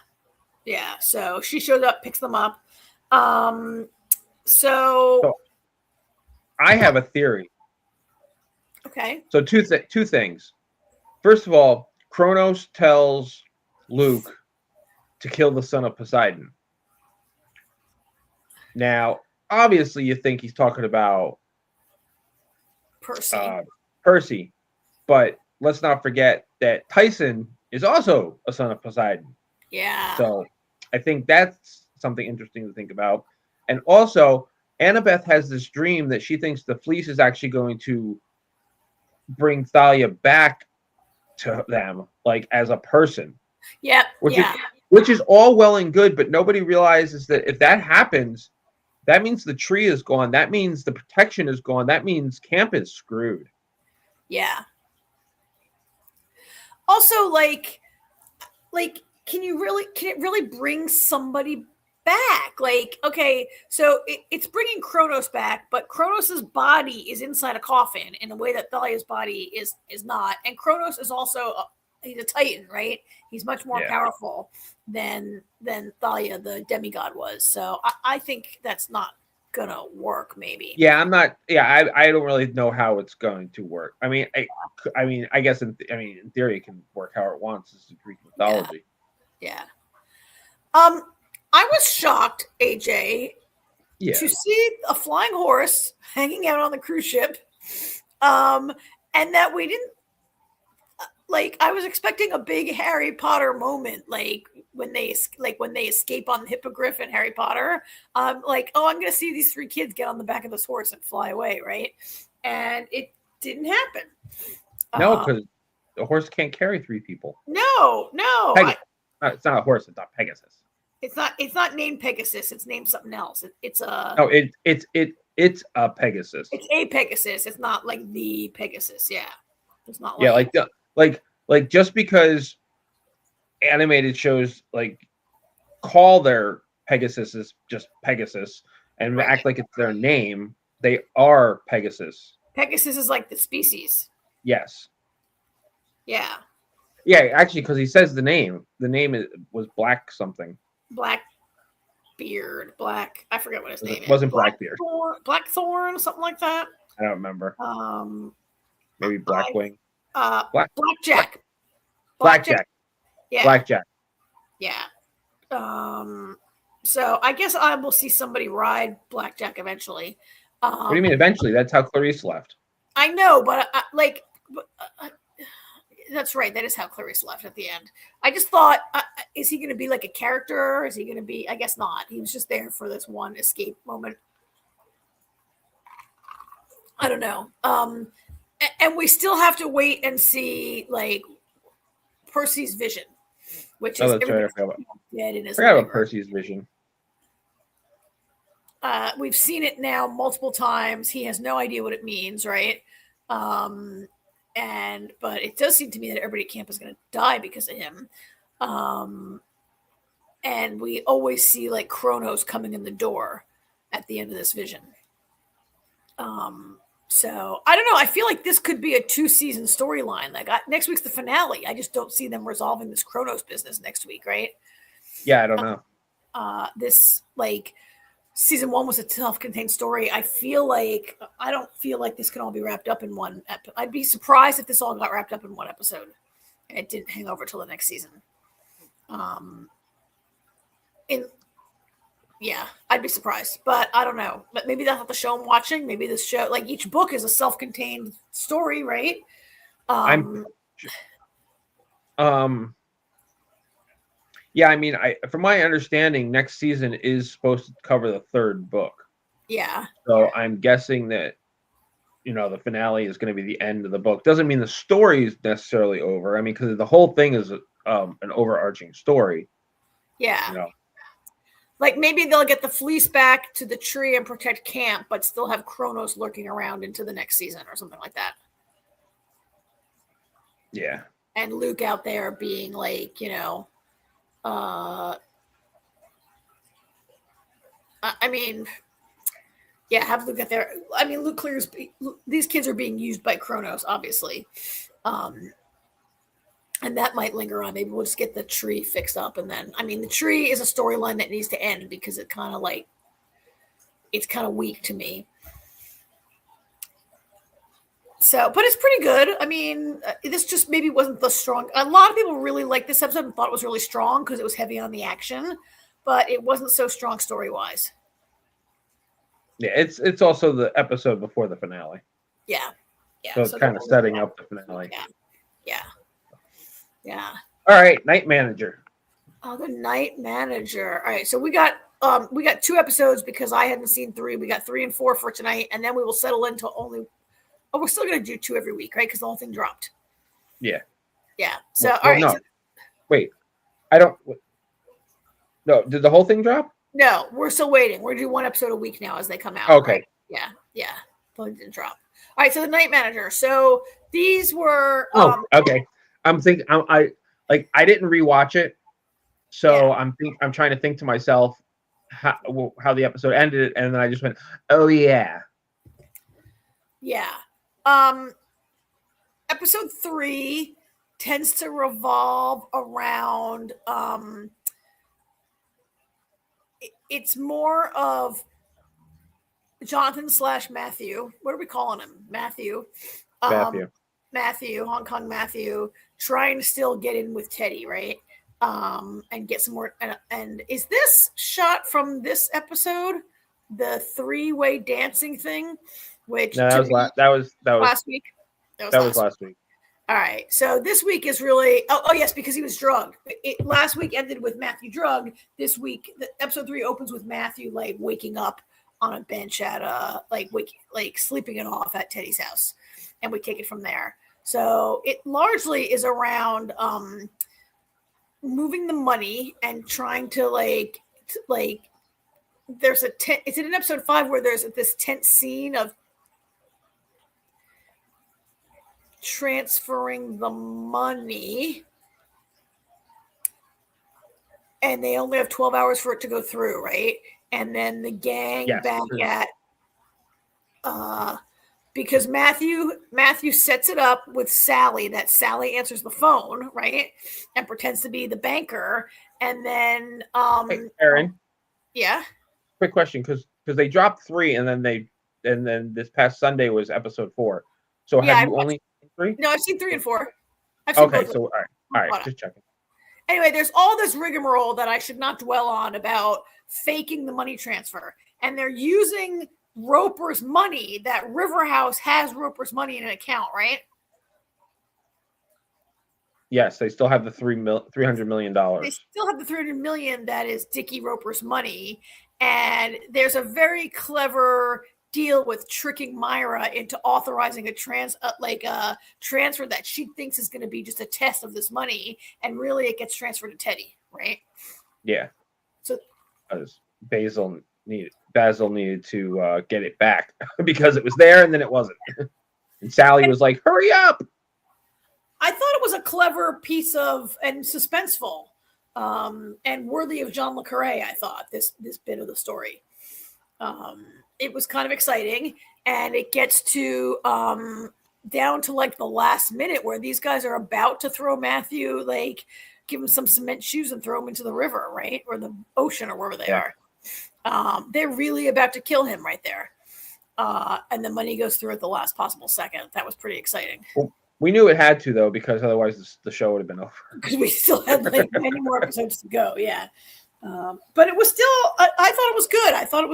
Yeah. So she shows up, picks them up. So I have a theory. Okay. So two things. First of all, Kronos tells Luke to kill the son of Poseidon. Now, obviously, you think he's talking about Percy, but let's not forget that Tyson is also a son of Poseidon. Yeah. So I think that's something interesting to think about. And also, Annabeth has this dream that she thinks the fleece is actually going to bring Thalia back to them, like as a person. Yeah. Which is all well and good, but nobody realizes that if that happens, that means the tree is gone. That means the protection is gone. That means camp is screwed. Yeah. Also, like, can it really bring somebody back? Like, okay, so it's bringing Kronos back, but Kronos's body is inside a coffin in a way that Thalia's body is not. And Kronos is also he's a Titan, right? He's much more powerful than Thalia, the demigod, was. So I think that's not gonna work. Maybe. Yeah, I'm not. Yeah, I don't really know how it's going to work. I mean, I guess in theory it can work how it wants. This is Greek mythology. Yeah. I was shocked, AJ, to see a flying horse hanging out on the cruise ship, and that we didn't. Like, I was expecting a big Harry Potter moment, like when they escape on the hippogriff in Harry Potter. Like, oh, I'm going to see these three kids get on the back of this horse and fly away, right? And it didn't happen. No, because the horse can't carry three people. No. It's not a horse. It's not Pegasus. It's not named Pegasus. It's named something else. It's a it's a Pegasus. It's a Pegasus. It's not like the Pegasus. Yeah, it's not. Like just because animated shows like call their Pegasus just Pegasus and act like it's their name, they are Pegasus. Pegasus is like the species. Yes. Yeah. Yeah, actually, because he says the name. The name was Black something. Blackbeard. I forget what his name is. Wasn't Blackbeard. Blackthorn, something like that. I don't remember. Maybe Blackwing. Blackjack. Blackjack. Yeah. Blackjack. Yeah. So I guess I will see somebody ride Blackjack eventually. What do you mean eventually? That's how Clarice left. I know, but that's right. That is how Clarice left at the end. I just thought, is he going to be like a character? Is he going to be? I guess not. He was just there for this one escape moment. I don't know. And we still have to wait and see like Percy's vision, which is that's right. I forgot about Percy's vision. We've seen it now multiple times. He has no idea what it means, right? But it does seem to me that everybody at camp is going to die because of him. And we always see like Kronos coming in the door at the end of this vision. So I don't know. I feel like this could be a 2-season storyline. Like next week's the finale. I just don't see them resolving this Kronos business next week, right? Yeah, I don't know. This like season 1 was a self-contained story. I don't feel like this can all be wrapped up in one. I'd be surprised if this all got wrapped up in one episode and it didn't hang over till the next season. Yeah, I'd be surprised, but I don't know. But maybe that's not the show I'm watching. Maybe this show, like each book is a self-contained story, right? Yeah, I mean, from my understanding, next season is supposed to cover the 3rd book. Yeah. So I'm guessing that, the finale is going to be the end of the book. Doesn't mean the story is necessarily over. I mean, because the whole thing is an overarching story. Yeah. Like maybe they'll get the fleece back to the tree and protect camp, but still have Kronos lurking around into the next season or something like that. Yeah. And Luke out there being like, I mean, yeah, have a look at their. I mean, Luke Clear's. These kids are being used by Kronos, obviously, and that might linger on. Maybe we'll just get the tree fixed up, and then, I mean, the tree is a storyline that needs to end because it's kind of weak to me. So, but it's pretty good. I mean, this just maybe wasn't the strong. A lot of people really liked this episode and thought it was really strong because it was heavy on the action, but it wasn't so strong story wise. Yeah, it's also the episode before the finale. Yeah. So it's kind of setting up the finale. Yeah. All right, Night Manager. Oh, the Night Manager. All right, so we got 2 episodes because I hadn't seen 3. We got 3 and 4 for tonight, and then we will settle into only. Oh, we're still going to do 2 every week, right? Because the whole thing dropped. Yeah. Yeah. So, well, all right. No. So, wait, I don't. No, did the whole thing drop? No, we're still waiting. We're doing 1 episode a week now as they come out. Okay. Right? Yeah. The whole didn't drop. All right. So the Night Manager. So these were. Okay. I'm thinking. I didn't rewatch it, so I'm trying to think to myself how the episode ended, and then I just went, oh yeah. Yeah. Episode 3 tends to revolve around it's more of Jonathan / Matthew. What are we calling him? Matthew. Matthew, Hong Kong Matthew, trying to still get in with Teddy, right? And get some more. And is this shot from this episode, the 3-way dancing thing? Which no, that was last week. That was last week. All right. So this week is really yes, because he was drugged. Last week ended with Matthew drugged. This week, episode 3 opens with Matthew like waking up on a bench at sleeping it off at Teddy's house, and we take it from there. So it largely is around moving the money and trying to like there's a tent. It's in episode 5 where there's this tense scene of transferring the money, and they only have 12 hours for it to go through, right? And then the gang back at because Matthew sets it up with Sally, that Sally answers the phone, right? And pretends to be the banker. And then hey, Aaron. Yeah. Quick question, because they dropped 3 and then this past Sunday was episode 4. So have you only seen 3? No, I've seen 3 and 4. Okay, so all right, just checking. Anyway, there's all this rigmarole that I should not dwell on about faking the money transfer. And they're using Roper's money. That River House has Roper's money in an account, right? Yes, they still have the $300 million. They still have the $300 million that is Dickie Roper's money. And there's a very clever deal with tricking Myra into authorizing a transfer that she thinks is going to be just a test of this money, and really it gets transferred to Teddy, right? Yeah. So because Basil needed to get it back because it was there and then it wasn't. And Sally was like, "Hurry up!" I thought it was a clever piece and suspenseful, and worthy of John le Carré. I thought this bit of the story. It was kind of exciting, and it gets to down to like the last minute where these guys are about to throw Matthew, like give him some cement shoes and throw him into the river, right? Or the ocean or wherever they are. They're really about to kill him right there. And the money goes through at the last possible second. That was pretty exciting. Well, we knew it had to, though, because otherwise the show would have been over. Because we still had like many more episodes to go. Yeah. But it was still, I thought it was good. I thought it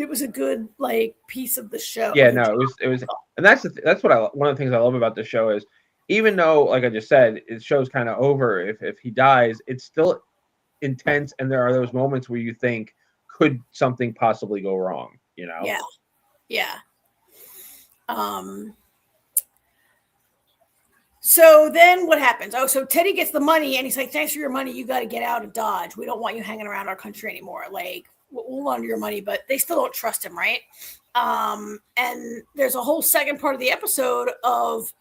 was a good like piece of the show. Yeah, no, it was, and that's one of the things I love about the show is, even though, like I just said, the show's kind of over if he dies, it's still intense, and there are those moments where you think, could something possibly go wrong? You know? Yeah. So then what happens? Oh, so Teddy gets the money, and he's like, "Thanks for your money. You got to get out of Dodge. We don't want you hanging around our country anymore. Like, we'll loan your money," but they still don't trust him, right? And there's a whole second part of the episode of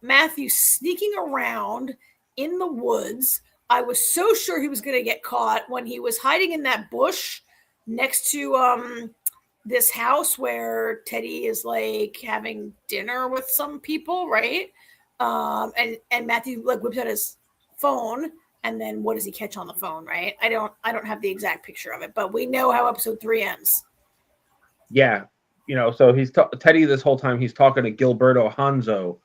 Matthew sneaking around in the woods, I was so sure he was going to get caught when he was hiding in that bush next to this house where Teddy is like having dinner with some people, right? And Matthew like whips out his phone, and then what does he catch on the phone, right? I don't have the exact picture of it, but we know how episode 3 ends. Yeah, so he's Teddy this whole time. He's talking to Gilberto Hanzo.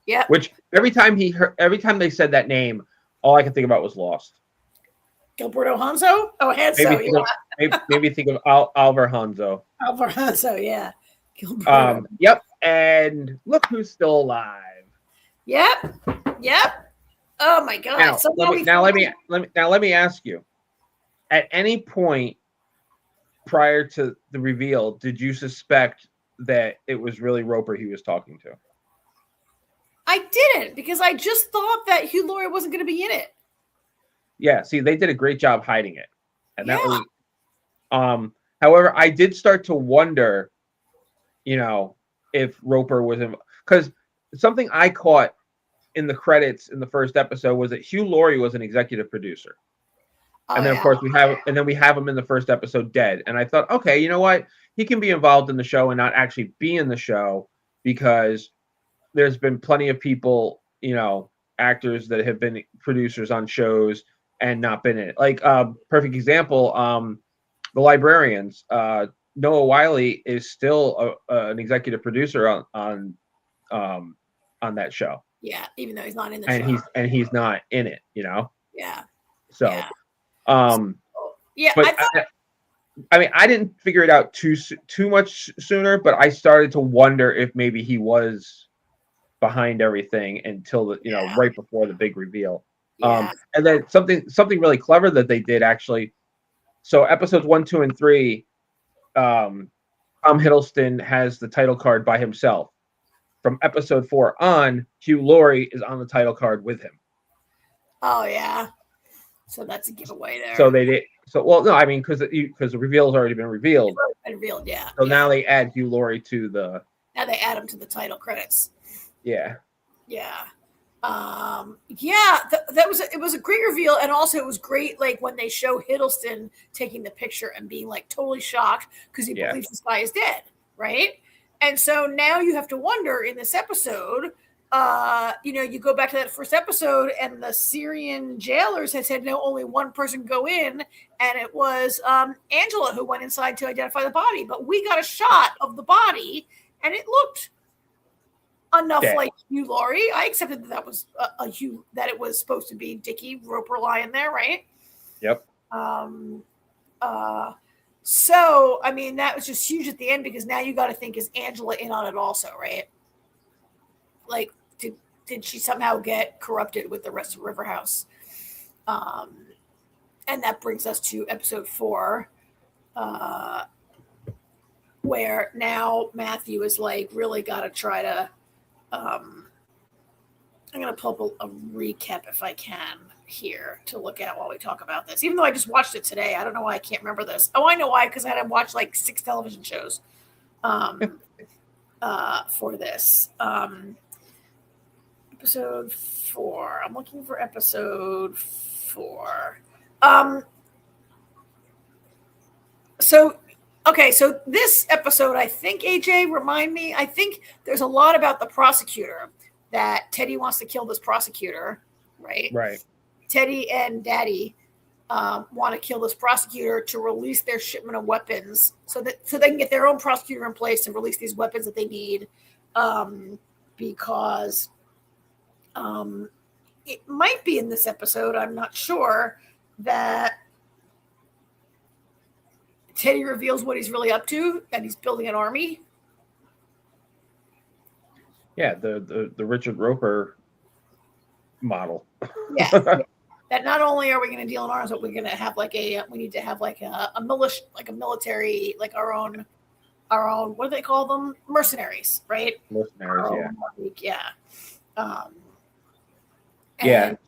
Yeah. Which every time they said that name, all I could think about was Lost. Gilberto Hanzo? Oh, Hanzo, maybe think of Alvar Hanzo. Alvar Hanzo, yeah. Gilberto. Yep. And look who's still alive. Yep. Oh my God. Let me ask you. At any point prior to the reveal, did you suspect that it was really Roper he was talking to? I didn't, because I just thought that Hugh Laurie wasn't going to be in it. Yeah, see, they did a great job hiding it. And that was however, I did start to wonder, if Roper was in, because something I caught in the credits in the first episode was that Hugh Laurie was an executive producer. And then, of course, we have him in the first episode dead. And I thought, okay, you know what? He can be involved in the show and not actually be in the show, because there's been plenty of people, actors that have been producers on shows and not been in it. Like, perfect example, The Librarians. Noah Wiley is still an executive producer on that show. Yeah, even though he's not in the show. He's not in it, Yeah. So, yeah. But I didn't figure it out too much sooner, but I started to wonder if maybe he was behind everything until right before the big reveal. Yeah. And then something really clever that they did, actually. So episodes 1, 2, and 3, Tom Hiddleston has the title card by himself. From episode 4 on, Hugh Laurie is on the title card with him. Oh yeah. So that's a giveaway there. So they did. So no, I mean, because the reveal has already been revealed. It's already been revealed, yeah. So now they add Hugh Laurie to the. Now they add him to the title credits. Yeah. Yeah. It was a great reveal, and also it was great, like when they show Hiddleston taking the picture and being like totally shocked because he believes this guy is dead, right? And so now you have to wonder in this episode, you go back to that first episode, and the Syrian jailers had said no, only one person go in, and it was Angela who went inside to identify the body. But we got a shot of the body, and it looked enough like Hugh Laurie. I accepted that was a Hugh, that it was supposed to be Dickie Roper lying there, right? Yep. So, I mean, that was just huge at the end, because now you got to think, is Angela in on it also, right? Like, did she somehow get corrupted with the rest of River House? And that brings us to episode 4, where now Matthew is like really got to try to. I'm going to pull up a recap if I can here to look at while we talk about this. Even though I just watched it today, I don't know why I can't remember this. Oh, I know why, because I had to watch like 6 television shows for this. Episode 4. I'm looking for episode 4. So this episode, I think, AJ, remind me, I think there's a lot about the prosecutor, that Teddy wants to kill this prosecutor, right? Right. Teddy and Daddy want to kill this prosecutor to release their shipment of weapons so they can get their own prosecutor in place and release these weapons that they need, because it might be in this episode, I'm not sure, that Teddy reveals what he's really up to, and he's building an army. Yeah, the Richard Roper model. Yeah. That not only are we going to deal in arms, but we're going to have we need to have a military, like our own, what do they call them? Mercenaries, right? Mercenaries, yeah.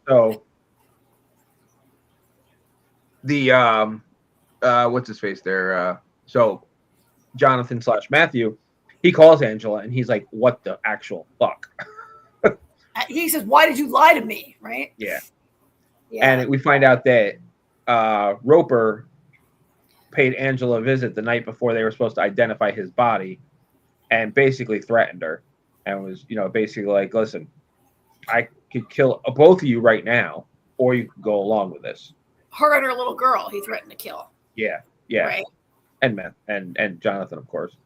So the what's his face there? So Jonathan / Matthew, he calls Angela and he's like, "What the actual fuck?" He says, "Why did you lie to me?" Right? Yeah. Yeah. And we find out that Roper paid Angela a visit the night before they were supposed to identify his body, and basically threatened her, and was, basically like, listen, I could kill both of you right now, or you could go along with this. Her and her little girl he threatened to kill. Yeah. Right. And Jonathan, of course.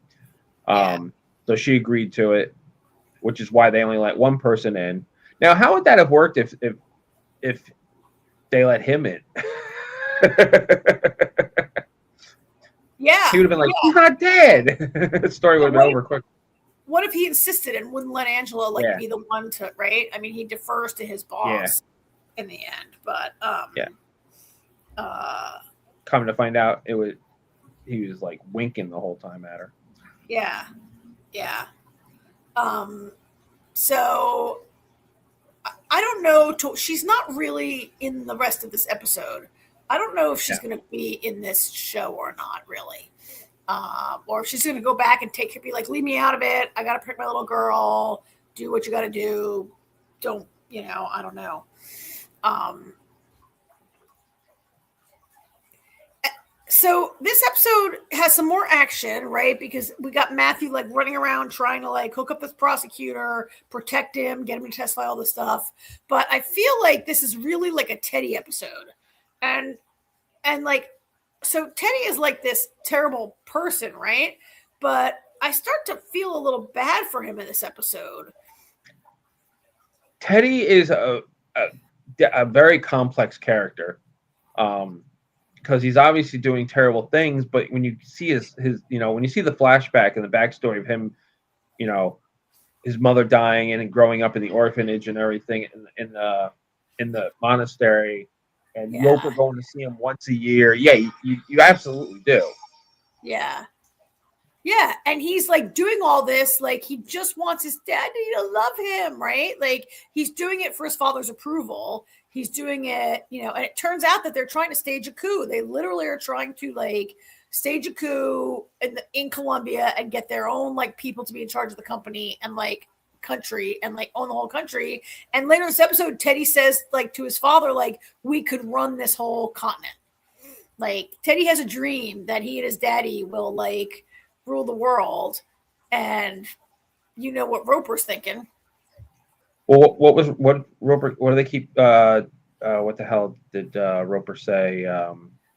Yeah. So she agreed to it, which is why they only let one person in. Now, how would that have worked if they let him in? Yeah. He would have been like, he's not dead. The story would have been over quick. What if he insisted and wouldn't let Angela be the one to, right? I mean, he defers to his boss in the end, but coming to find out, he was like winking the whole time at her. Yeah. So I don't know. She's not really in the rest of this episode. I don't know if she's going to be in this show or not, really. Or if she's going to go back and be like, leave me out of it. I got to protect my little girl. Do what you got to do. Don't, I don't know. So this episode has some more action, right? Because we got Matthew running around trying to hook up this prosecutor, protect him, get him to testify, all this stuff. But I feel like this is really like a Teddy episode. And so Teddy is this terrible person, right? But I start to feel a little bad for him in this episode. Teddy is a very complex character, because he's obviously doing terrible things. But when you see his when you see the flashback and the backstory of him, his mother dying and growing up in the orphanage and everything in the monastery. And Roper going to see him once a year. Yeah, you absolutely do. Yeah. Yeah. And he's doing all this. He just wants his daddy to love him, right? He's doing it for his father's approval. He's doing it, and it turns out that they're trying to stage a coup. They literally are trying to stage a coup in Colombia and get their own people to be in charge of the company and country and own the whole country. And later in this episode, Teddy says to his father, we could run this whole continent. Teddy has a dream that he and his daddy will rule the world. And what Roper's thinking. Well, what Roper, what do they keep, what the hell did Roper say?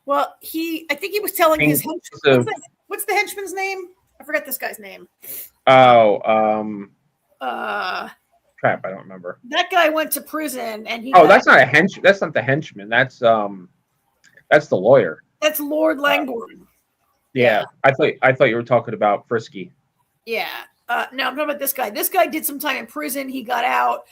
Well, I think he was telling his henchman, what's the henchman's name? I forgot this guy's name. Crap, I don't remember. That guy went to prison and that's not a henchman. That's not the henchman. That's the lawyer. That's Lord Langborn. Yeah. I thought you were talking about Frisky. Yeah. No, I'm talking about this guy. This guy did some time in prison. He got out.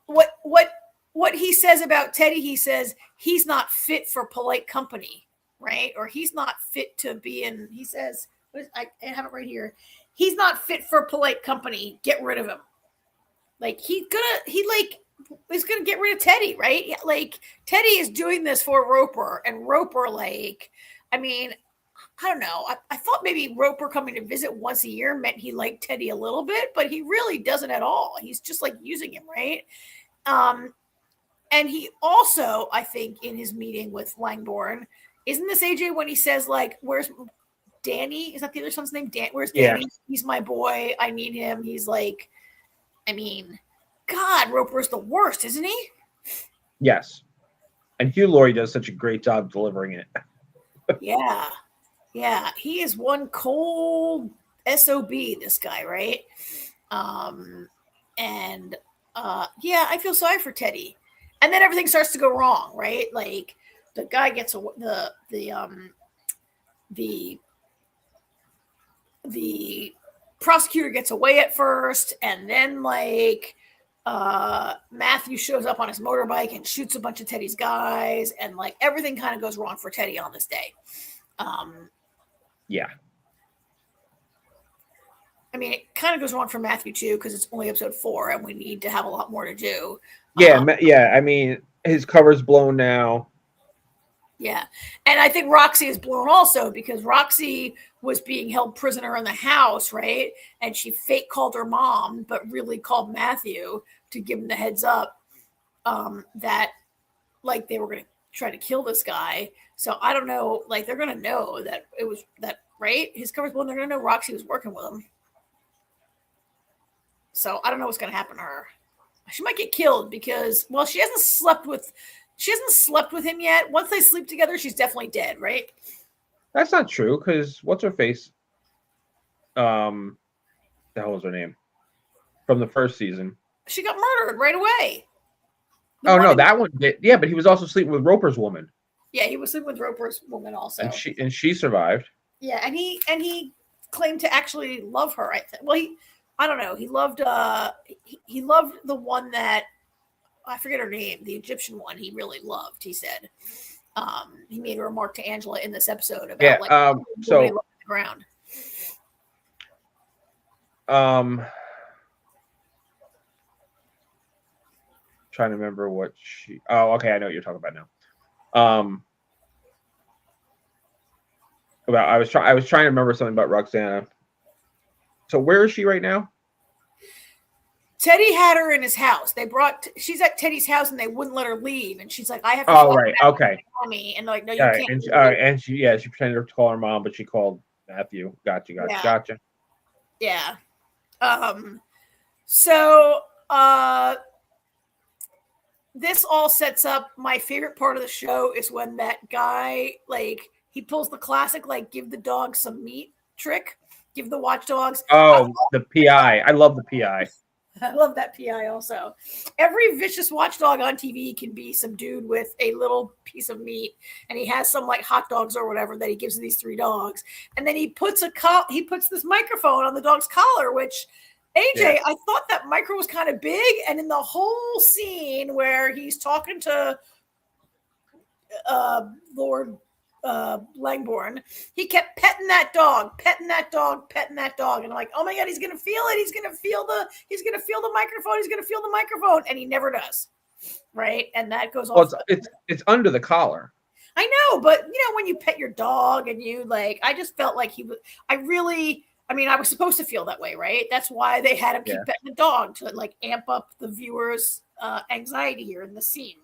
What he says about Teddy, he says he's not fit for polite company, right? Or he's not fit to be in, he says, I have it right here. He's not fit for polite company. Get rid of him. He's gonna get rid of Teddy, right? Teddy is doing this for Roper, and Roper, I don't know. I thought maybe Roper coming to visit once a year meant he liked Teddy a little bit, but he really doesn't at all. He's just using him, right? And he also, I think, in his meeting with Langborn, isn't this AJ when he says where's Danny? Is that the other son's name? Where's Danny? Yeah. He's my boy. I need him. He's God, Roper's the worst, isn't he? Yes. And Hugh Laurie does such a great job delivering it. Yeah. Yeah. He is one cold SOB, this guy, right? I feel sorry for Teddy. And then everything starts to go wrong, right? The guy gets the prosecutor gets away at first, and then Matthew shows up on his motorbike and shoots a bunch of Teddy's guys, and everything kind of goes wrong for Teddy on this day. Yeah. I mean, it kind of goes wrong for Matthew too, because it's only episode 4 and we need to have a lot more to do. Yeah. I mean, his cover's blown now. Yeah. And I think Roxy is blown also, because Roxy was being held prisoner in the house, right? And she fake called her mom, but really called Matthew to give him the heads up that like they were going to try to kill this guy. So I don't know. Like they're going to know that it was that, right? His cover's blown. They're going to know Roxy was working with him. So I don't know what's going to happen to her. She might get killed because, well, she hasn't slept with him yet. Once they sleep together, she's definitely dead, right? That's not true because what's her face? The hell was her name? From the first season. She got murdered right away. That one did. Yeah, but he was also sleeping with Roper's woman. Yeah, he was sleeping with Roper's woman also. And she survived. Yeah, and he claimed to actually love her. I don't know. He loved the one that I forget her name, the Egyptian one. He really loved. He said he made a remark to Angela in this episode about so the ground. Trying to remember what she. Oh, okay, I know what you're talking about now. I was trying to remember something about Roxana. So where is she right now? Teddy had her in his house. She's at Teddy's house and they wouldn't let her leave. And she's like, I have to Oh, right. Okay. Mommy. And they're like, no, you can't. And she pretended to call her mom, but she called Matthew. Gotcha. Yeah. So this all sets up my favorite part of the show is when that guy, like, he pulls the classic, like, give the dog some meat trick. Give the watchdogs. Oh, the PI. I love the PI. I love that PI also. Every vicious watchdog on TV can be some dude with a little piece of meat, and he has some like hot dogs or whatever that he gives to these 3 dogs, and then he puts this microphone on the dog's collar. Which AJ, I thought that micro was kind of big, and in the whole scene where he's talking to Lord Langborn, he kept petting that dog, and I'm like, oh my god, he's gonna feel it, he's gonna feel the microphone, and he never does, right? And that goes off. Well, it's under the collar. I know, but when you pet your dog and you I just felt like I was supposed to feel that way, right? That's why they had him keep petting the dog to like amp up the viewers' anxiety here in the scene.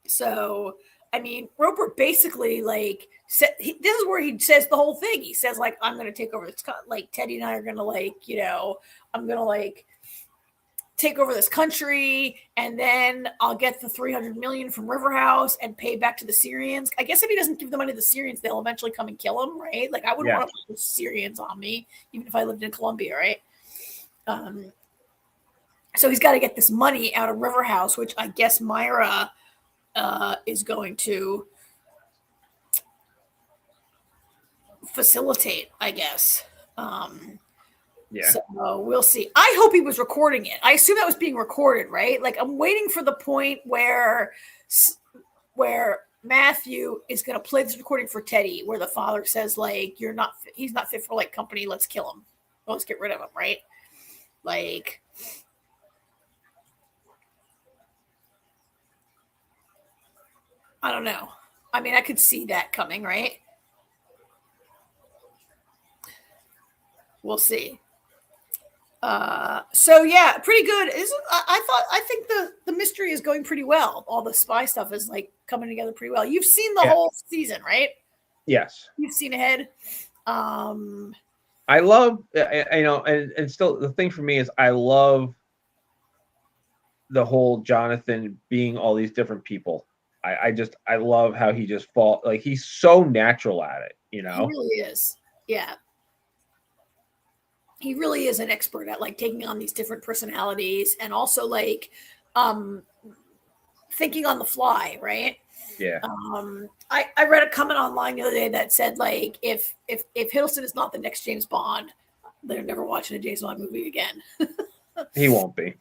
So I mean, Roper basically this is where he says the whole thing. He says I'm going to take over this, Teddy and I are going to I'm going to take over this country, and then I'll get the 300 million from Riverhouse and pay back to the Syrians. I guess if he doesn't give the money to the Syrians, they'll eventually come and kill him, right? I wouldn't want to put the Syrians on me, even if I lived in Colombia, right? So he's got to get this money out of Riverhouse, which I guess Myra is going to facilitate, I guess. So we'll see. I hope he was recording it. I assume that was being recorded, right? I'm waiting for the point where Matthew is going to play this recording for Teddy, where the father says, he's not fit for company. Let's kill him. Let's get rid of him, right? I don't know. I mean, I could see that coming, right? We'll see. So yeah, pretty good. I think the mystery is going pretty well. All the spy stuff is coming together pretty well. You've seen the whole season, right? Yes. You've seen ahead. I love, and still the thing for me is I love the whole Jonathan being all these different people. I love how he just he's so natural at it, He really is. Yeah. He really is an expert at taking on these different personalities and also thinking on the fly, right? Yeah. I read a comment online the other day that said if Hiddleston is not the next James Bond, they're never watching a James Bond movie again. He won't be.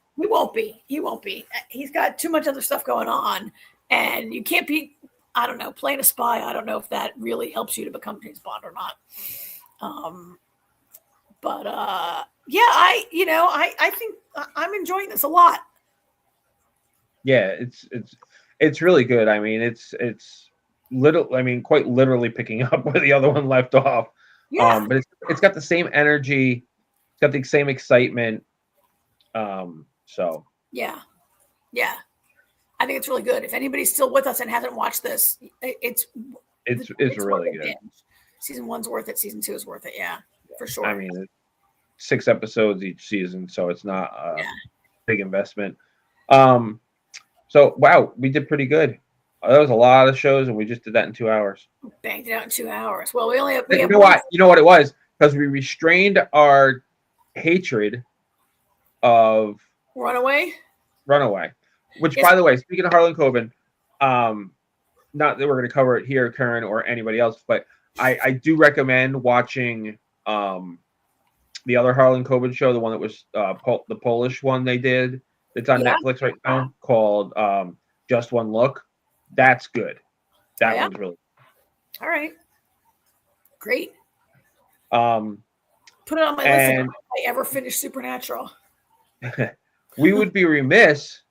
He won't be. He's got too much other stuff going on, and you can't be, I don't know, playing a spy. I don't know if that really helps you to become James Bond or not. But I think I'm enjoying this a lot. Yeah, it's really good. I mean, it's quite literally picking up where the other one left off. Yeah. But it's got the same energy, it's got the same excitement. So yeah. I think it's really good. If anybody's still with us and hasn't watched this, it's really good. Binge. Season 1's worth it. Season 2 is worth it. Yeah, for sure. I mean, 6 episodes each season, so it's not a big investment. So wow, we did pretty good. That was a lot of shows, and we just did that in 2 hours. Banged it out in 2 hours. Well, we only have. You know what? You know what it was? Because we restrained our hatred of Runaway. Which, by the way, speaking of Harlan Coben, not that we're going to cover it here, Karen, or anybody else, but I do recommend watching the other Harlan Coben show, the one that was the Polish one they did. It's on Netflix right now, called Just One Look. That's good. That one's really good. All right. Great. Put it on my list if I ever finish Supernatural. We would be remiss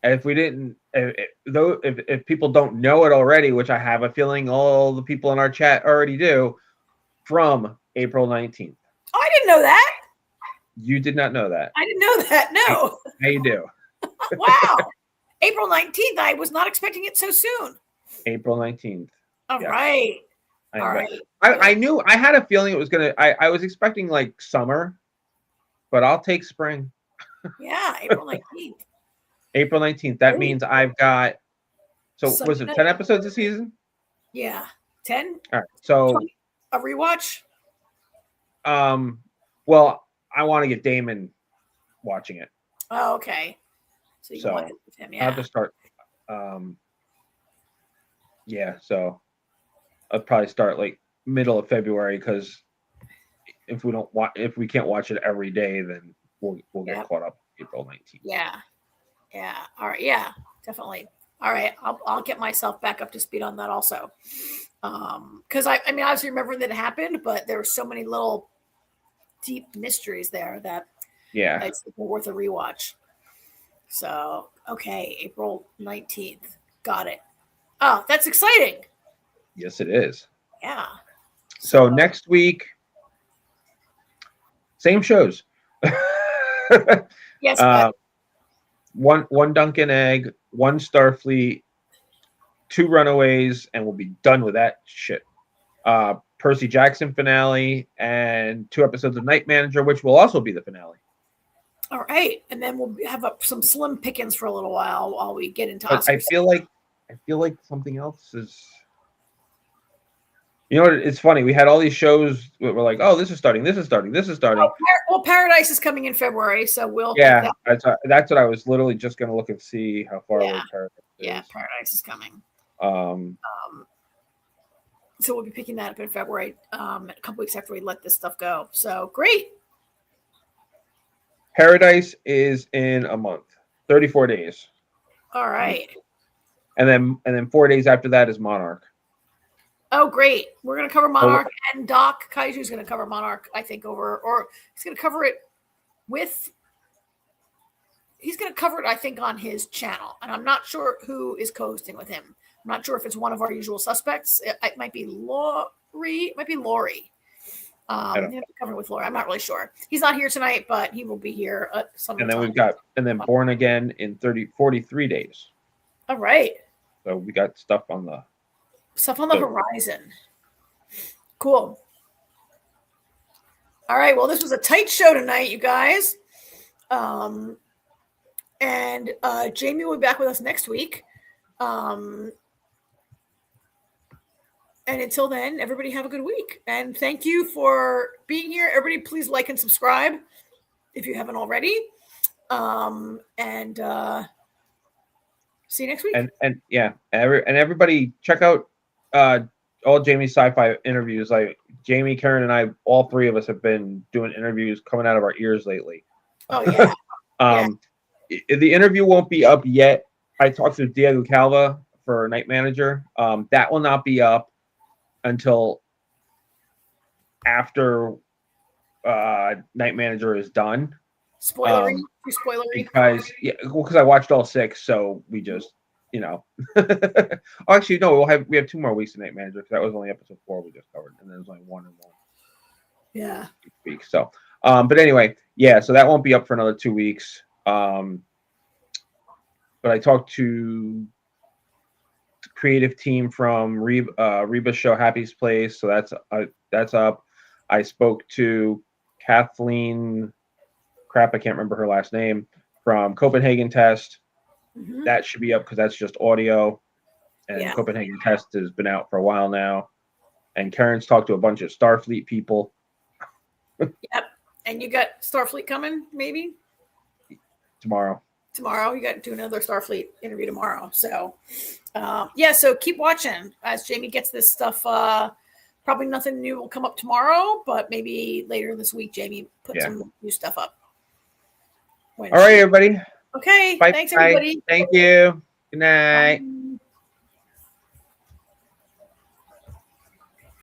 if we didn't, if people don't know it already, which I have a feeling all the people in our chat already do, from April 19th. Oh, I didn't know that. You did not know that. I didn't know that. No. Now you do. Wow. April 19th. I was not expecting it so soon. April 19th. All right. All right. I knew, I had a feeling it was going to, I was expecting like summer, but I'll take spring. Yeah, April 19th. April 19th. That means I've got, so was it 10 episodes a season? Yeah. 10? All right. So 20? A rewatch? Well, I want to get Damon watching it. Oh, okay. So you can watch it with him, I'll have to start. Yeah, so I'll probably start like middle of February, because if we can't watch it every day, then we'll get caught up April 19th. Yeah. Yeah. All right. Yeah, definitely. All right. I'll get myself back up to speed on that also. Because I mean, obviously remember that it happened, but there were so many little deep mysteries there that it's worth a rewatch. So, okay, April 19th. Got it. Oh, that's exciting. Yes, it is. Yeah. So next week, same shows. Yes. One Dunkin' Egg, one Starfleet, 2 Runaways, and we'll be done with that shit. Percy Jackson finale, and 2 episodes of Night Manager, which will also be the finale. All right, and then we'll have some slim pickings for a little while we get into Oscars. I feel like something else is. You know what? It's funny. We had all these shows. We're like, oh, this is starting. Well, Paradise is coming in February, so we'll. Yeah, that's what I was literally just going to look and see how far away Paradise is. Yeah, Paradise is coming. So we'll be picking that up in February, a couple weeks after we let this stuff go. So great. Paradise is in a month, 34 days. All right. And then 4 days after that is Monarch. Oh, great. We're going to cover Monarch, and Doc Kaiju's going to cover Monarch, I think, or he's going to cover it I think, on his channel. And I'm not sure who is co-hosting with him. I'm not sure if it's one of our usual suspects. It might be Lori. It might be Lori. You have to cover it with Lori. I'm not really sure. He's not here tonight, but he will be here some. And then Born Again in 43 days. All right. So we got stuff on the horizon. Cool. All right. Well, this was a tight show tonight, you guys. And Jamie will be back with us next week. And until then, everybody have a good week. And thank you for being here. Everybody, please like and subscribe if you haven't already. And see you next week. And everybody check out all Jamie's sci-fi interviews. Like Jamie, Karen, and I, all 3 of us have been doing interviews coming out of our ears lately. Oh yeah. The interview won't be up yet. I talked to Diego Calva for Night Manager. That will not be up until after Night Manager is done. Spoilery? Because I watched all 6, so we just, actually no, we have 2 more weeks of Night Manager, because that was only episode 4 we just covered, and then there's only 1 and 1. Yeah. Week. So, but anyway, so that won't be up for another 2 weeks. but I talked to the creative team from Reba's show Happy's Place, so that's up. I spoke to Kathleen, crap, I can't remember her last name, from Copenhagen Test. Mhm. That should be up because that's just audio, and Yeah. Copenhagen Test has been out for a while now. And Karen's talked to a bunch of Starfleet people. Yep. And you got Starfleet coming, maybe Tomorrow. You got to do another Starfleet interview tomorrow. So, yeah. So keep watching as Jamie gets this stuff. Probably nothing new will come up tomorrow, but maybe later this week, Jamie put some new stuff up. All right, everybody. Okay. Bye. Thanks, everybody. Thank you. Good night. Bye.